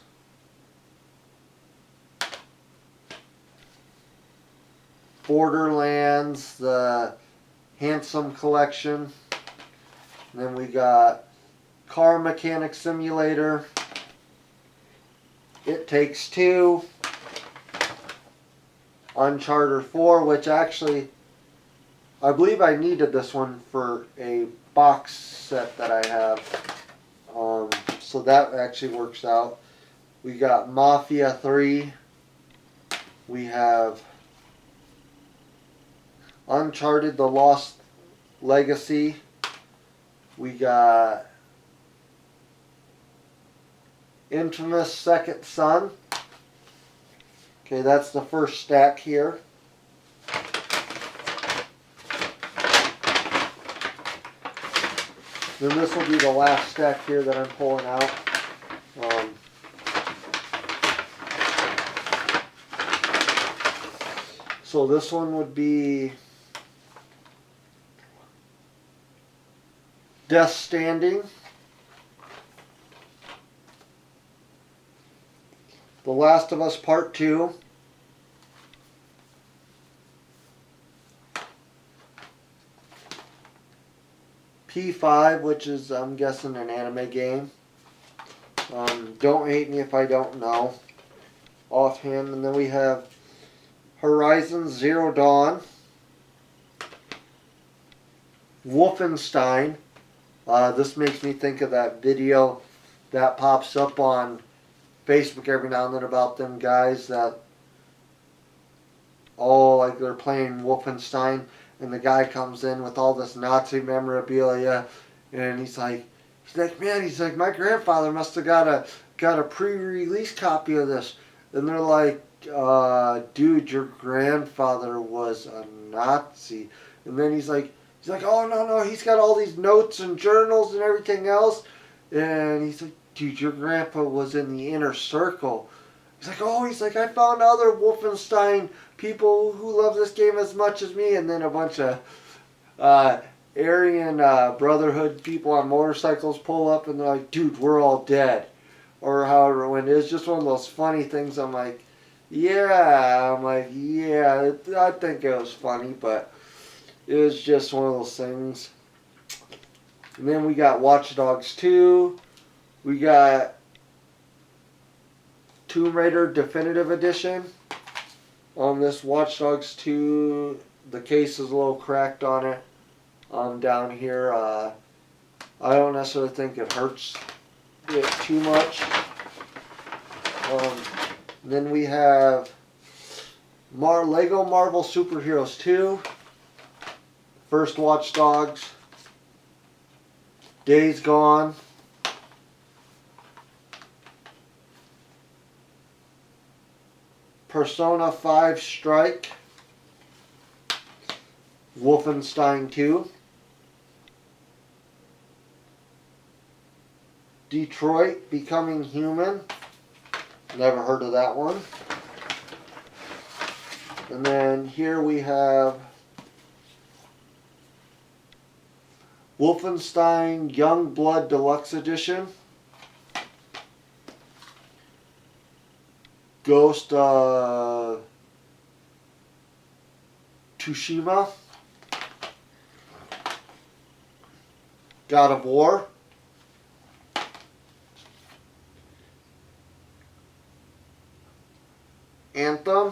Borderlands, the Handsome Collection. And then we got Car Mechanic Simulator, It Takes Two, Uncharted 4, which actually, I believe I needed this one for a box set that I have. So that actually works out. We got Mafia 3. We have Uncharted The Lost Legacy. We got Infamous Second Son. Okay, that's the first stack here. Then this will be the last stack here that I'm pulling out. So this one would be Death Stranding, The Last of Us Part 2, P5, which is, I'm guessing, an anime game. Don't hate me if I don't know offhand. And then we have Horizon Zero Dawn, Wolfenstein. This makes me think of that video that pops up on Facebook every now and then about them guys that like they're playing Wolfenstein and the guy comes in with all this Nazi memorabilia and he's like man, my grandfather must have got a pre-release copy of this. And they're like, dude, your grandfather was a Nazi. And then he's like, oh no, he's got all these notes and journals and everything else. And he's like, dude, your grandpa was in the inner circle. He's like, I found other Wolfenstein people who love this game as much as me. And then a bunch of Aryan Brotherhood people on motorcycles pull up and they're like, dude, we're all dead. Or however, when it's just one of those funny things, I'm like, yeah, I think it was funny, but it was just one of those things. And then we got Watch Dogs 2. We got Tomb Raider Definitive Edition. On this Watch Dogs 2, the case is a little cracked on it. Down here, I don't necessarily think it hurts it too much. Then we have Lego Marvel Superheroes 2, First Watch Dogs, Days Gone, Persona 5 Strike, Wolfenstein 2, Detroit Becoming Human. Never heard of that one. And then here we have Wolfenstein Youngblood Deluxe Edition, Ghost of Tsushima, God of War, Anthem,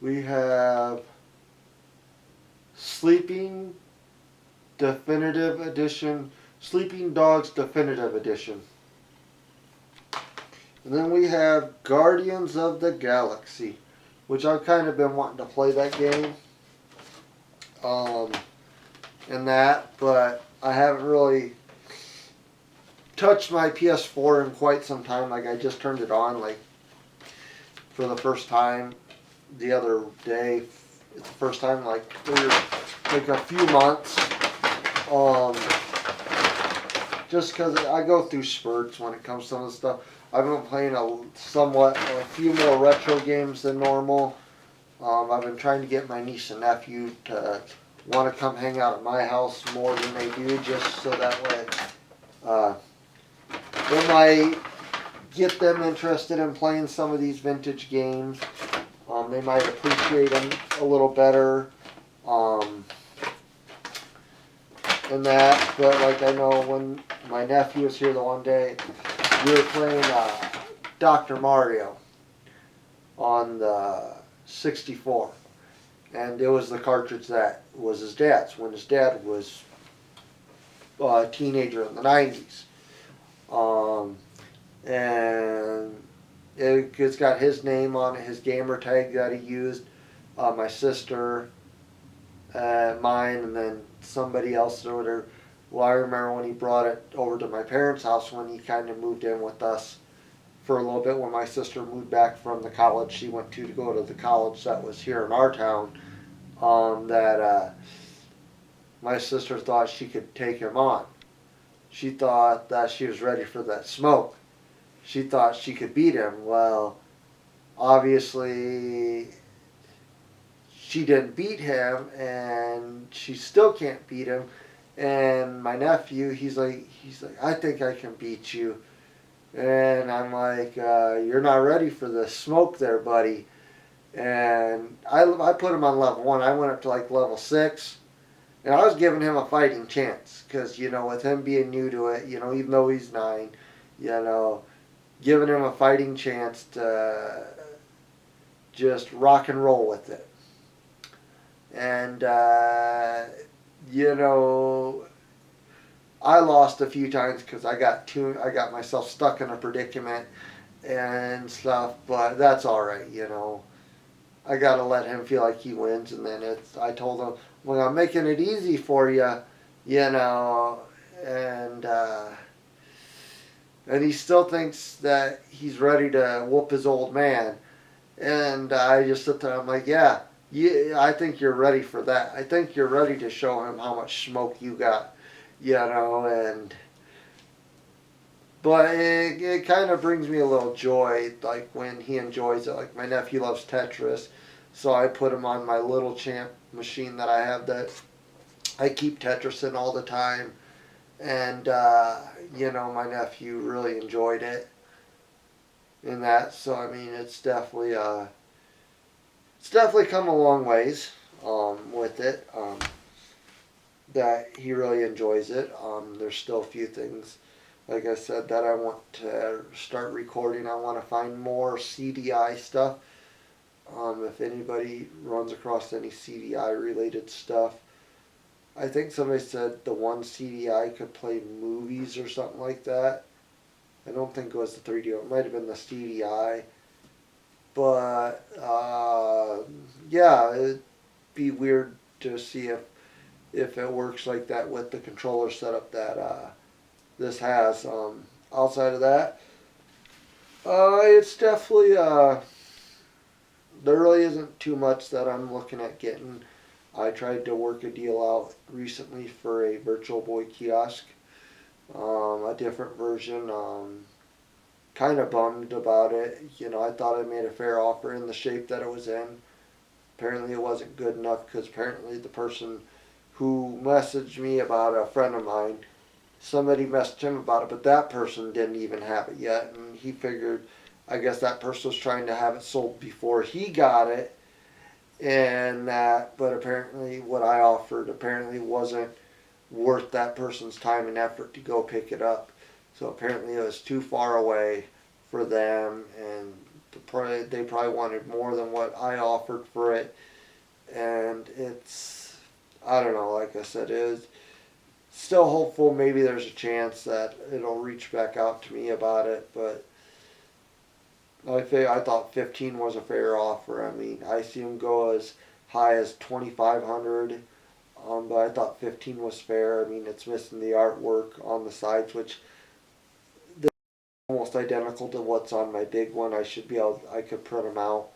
we have Sleeping Definitive Edition, Sleeping Dogs Definitive Edition. And then we have Guardians of the Galaxy, which I've kind of been wanting to play that game. um, and that, but I haven't really touched my PS4 in quite some time. Like I just turned it on like for the first time the other day. It's the first time like like a few months. Um, just because I go through spurts when it comes to some of the stuff. I've been playing a few more retro games than normal. I've been trying to get my niece and nephew to want to come hang out at my house more than they do, just so that way uh, it might get them interested in playing some of these vintage games. They might appreciate them a little better. Um, and that, but like I know when my nephew was here the one day, we were playing Dr. Mario on the 64. And it was the cartridge that was his dad's when his dad was a teenager in the 90s. And it's got his name on it, his gamer tag that he used, my sister, mine, and then somebody else over there. Well, I remember when he brought it over to my parents' house when he kind of moved in with us for a little bit when my sister moved back from the college she went to go to the college that was here in our town. That my sister thought she could take him on. She thought that she was ready for that smoke. She thought she could beat him. Well, obviously she didn't beat him, and she still can't beat him. And my nephew, he's like, I think I can beat you. And I'm like, you're not ready for the smoke there, buddy. And I put him on level 1. I went up to like level 6. And I was giving him a fighting chance. Because, with him being new to it, even though he's 9, giving him a fighting chance to just rock and roll with it. And, I lost a few times because I got myself stuck in a predicament and stuff, but that's all right. I gotta let him feel like he wins, and then I told him, well, I'm making it easy for you, and he still thinks that he's ready to whoop his old man, and I just sit there, I'm like, yeah, I think you're ready for that. I think you're ready to show him how much smoke you got, and but it kind of brings me a little joy, like when he enjoys it. Like my nephew loves Tetris, so I put him on my little champ machine that I have that I keep Tetris in all the time, and my nephew really enjoyed it in that. So I mean, it's definitely come a long ways with it. That he really enjoys it. There's still a few things, like I said, that I want to start recording. I want to find more CDI stuff. If anybody runs across any CDI related stuff, I think somebody said the one CDI could play movies or something like that. I don't think it was the 3D. It might have been the CDI. But yeah, it'd be weird to see if it works like that with the controller setup that this has. Outside of that, it's definitely there really isn't too much that I'm looking at getting. I tried to work a deal out recently for a Virtual Boy kiosk, a different version. Kind of bummed about it. I thought I made a fair offer in the shape that it was in. Apparently, it wasn't good enough because apparently the person who messaged me about a friend of mine, somebody messaged him about it, but that person didn't even have it yet, and he figured, I guess that person was trying to have it sold before he got it, and that, but apparently what I offered apparently wasn't worth that person's time and effort to go pick it up. So apparently it was too far away for them, and they probably wanted more than what I offered for it, and I don't know, like I said, it is still hopeful maybe there's a chance that it'll reach back out to me about it, but I thought 15 was a fair offer. I mean, I see them go as high as 2,500. But I thought 15 was fair. I mean, it's missing the artwork on the sides, which they're almost identical to what's on my big one. I could print them out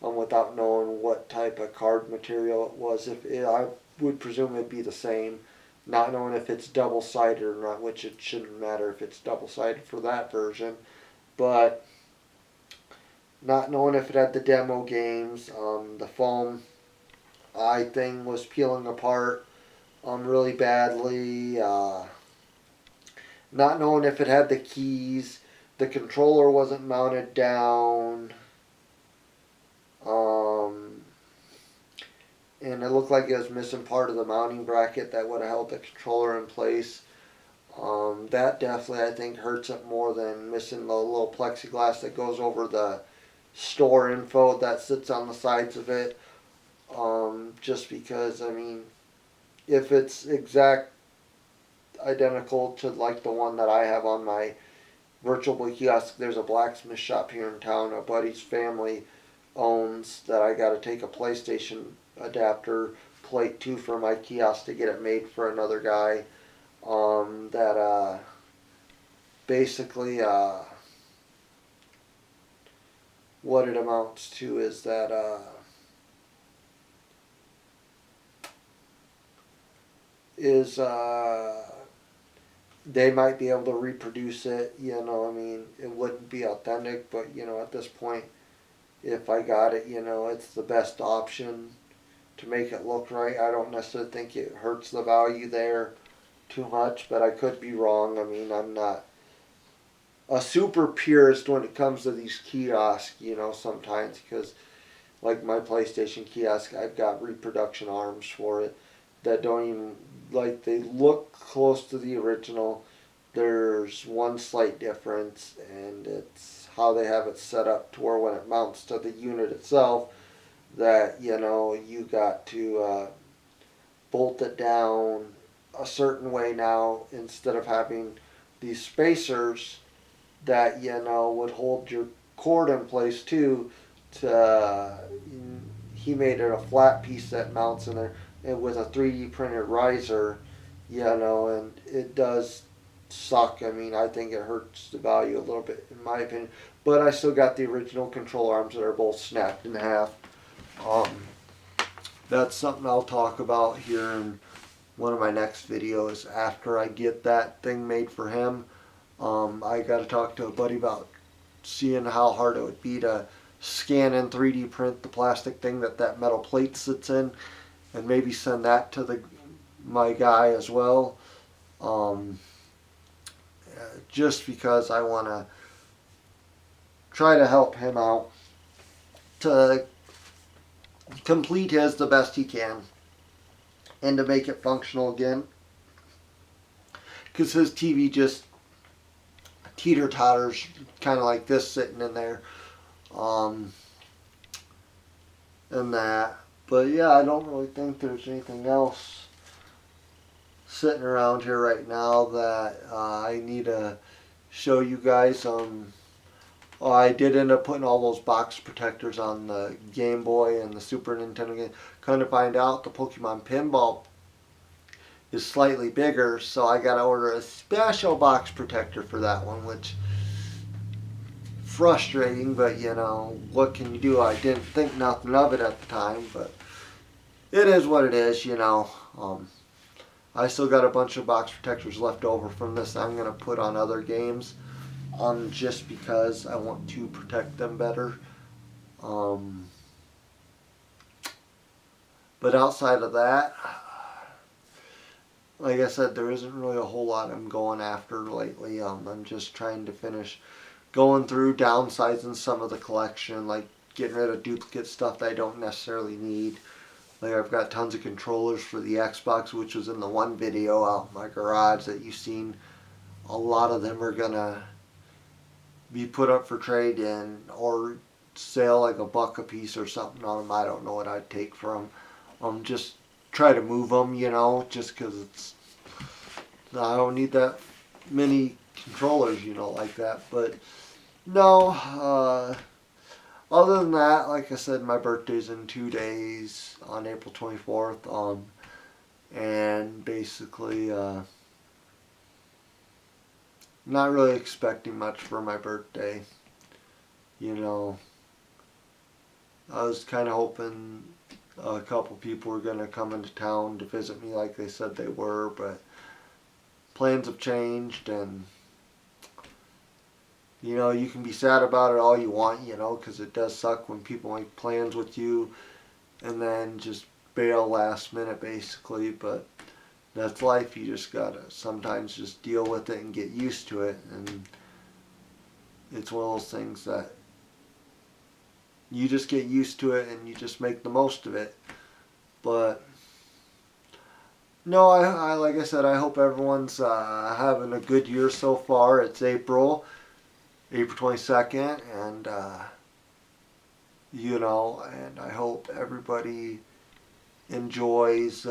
without knowing what type of card material it was. I would presume it'd be the same, not knowing if it's double-sided or not, which it shouldn't matter if it's double-sided for that version. But not knowing if it had the demo games, the foam eye thing was peeling apart really badly. Not knowing if it had the keys, the controller wasn't mounted down. And it looked like it was missing part of the mounting bracket that would have held the controller in place. That definitely, I think, hurts it more than missing the little plexiglass that goes over the store info that sits on the sides of it. Just because, I mean, if it's exact identical to like the one that I have on my virtual boy kiosk, there's a blacksmith shop here in town a buddy's family owns that I got to take a PlayStation adapter plate to for my kiosk to get it made for another guy. That basically what it amounts to is that they might be able to reproduce it. I mean, it wouldn't be authentic, but at this point, if I got it, it's the best option to make it look right. I don't necessarily think it hurts the value there too much, but I could be wrong. I mean, I'm not a super purist when it comes to these kiosks, sometimes, because like my PlayStation kiosk, I've got reproduction arms for it that don't even, like, they look close to the original. There's one slight difference, and it's how they have it set up to where when it mounts to the unit itself, that, you got to bolt it down a certain way now instead of having these spacers that, would hold your cord in place too. He made it a flat piece that mounts in there and with a 3D printed riser, and it does suck. I mean, I think it hurts the value a little bit, in my opinion. But I still got the original control arms that are both snapped in half. That's something I'll talk about here in one of my next videos after I get that thing made for him. I got to talk to a buddy about seeing how hard it would be to scan and 3D print the plastic thing that metal plate sits in, and maybe send that to my guy as well. Just because I want to try to help him out to complete his the best he can and to make it functional again, because his TV just teeter-totters kind of like this sitting in there, and that. But yeah, I don't really think there's anything else sitting around here right now that I need to show you guys. I did end up putting all those box protectors on the Game Boy and the Super Nintendo game. Come to find out, the Pokemon Pinball is slightly bigger, so I got to order a special box protector for that one, which frustrating, but what can you do? I didn't think nothing of it at the time, but it is what it is. I still got a bunch of box protectors left over from this I'm going to put on other games, just because I want to protect them better. But outside of that, like I said, there isn't really a whole lot I'm going after lately. I'm just trying to finish going through, downsizing some of the collection, like getting rid of duplicate stuff that I don't necessarily need. Like, I've got tons of controllers for the Xbox, which was in the one video out in my garage that you've seen. A lot of them are gonna be put up for trade-in or sale, like $1 a piece or something on them. I don't know what I'd take for them. Just try to move them, just because I don't need that many controllers, like that. But no, other than that, like I said, my birthday's in 2 days on April 24th. and basically not really expecting much for my birthday. You know, I was kind of hoping a couple people were going to come into town to visit me like they said they were, but plans have changed, and you know, you can be sad about it all you want, you know, because it does suck when people make plans with you and then just bail last minute basically, but that's life. You just gotta sometimes just deal with it and get used to it, and it's one of those things that you just get used to it and you just make the most of it. But no, I like I said, I hope everyone's having a good year so far. It's April 22nd, and you know, and I hope everybody enjoys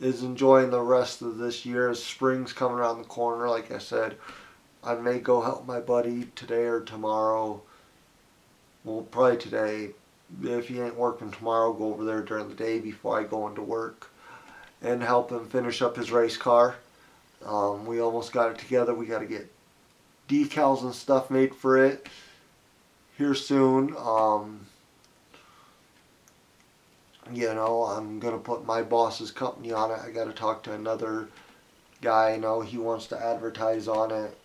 is enjoying the rest of this year. As spring's coming around the corner, like I said, I may go help my buddy today or tomorrow. Well, probably today. If he ain't working tomorrow, go over there during the day before I go into work and help him finish up his race car. We almost got it together. We got to get decals and stuff made for it here soon. You know, I'm going to put my boss's company on it. I got to talk to another guy. I know he wants to advertise on it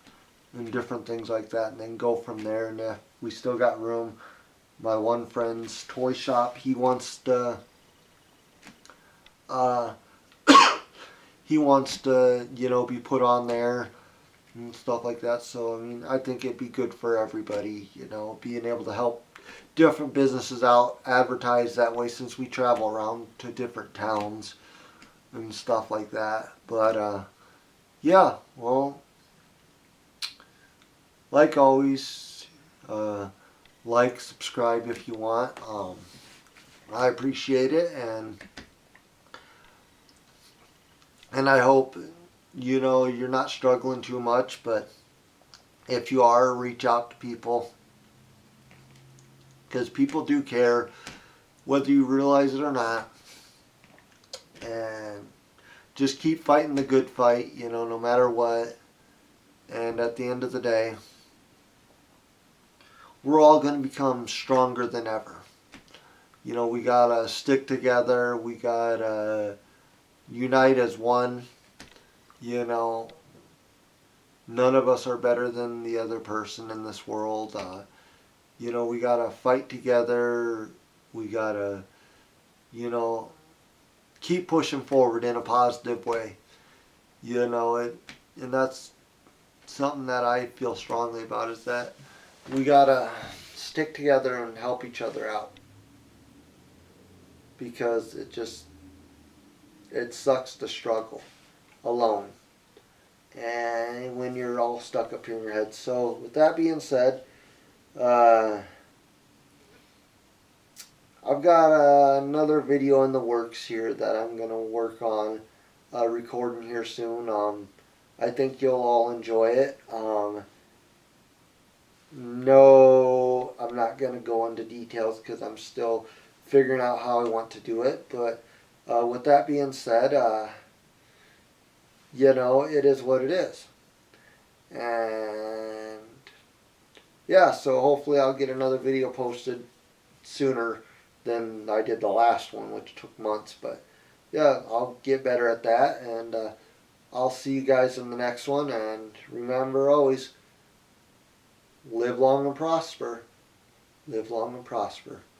and different things like that, and then go from there. And if we still got room, my one friend's toy shop, he wants to you know, be put on there and stuff like that. So I mean, I think it'd be good for everybody, you know, being able to help different businesses out, advertise that way, since we travel around to different towns and stuff like that. But yeah, well, like always, like, subscribe if you want. I appreciate it, and I hope, you know, you're not struggling too much, but if you are, reach out to people, because people do care, whether you realize it or not. And just keep fighting the good fight, you know, no matter what. And at the end of the day, we're all going to become stronger than ever. You know, we gotta stick together. We gotta unite as one. You know, none of us are better than the other person in this world. You know, we gotta fight together. We gotta, you know, keep pushing forward in a positive way. You know, and that's something that I feel strongly about, is that we gotta stick together and help each other out, because it sucks to struggle alone, and when you're all stuck up here in your head. So with that being said, I've got another video in the works here that I'm gonna work on recording here soon. I think you'll all enjoy it. No, I'm not gonna go into details because I'm still figuring out how I want to do it. But with that being said, you know, it is what it is. And yeah, so hopefully I'll get another video posted sooner than I did the last one, which took months. But yeah, I'll get better at that, and I'll see you guys in the next one. And remember always, live long and prosper. Live long and prosper.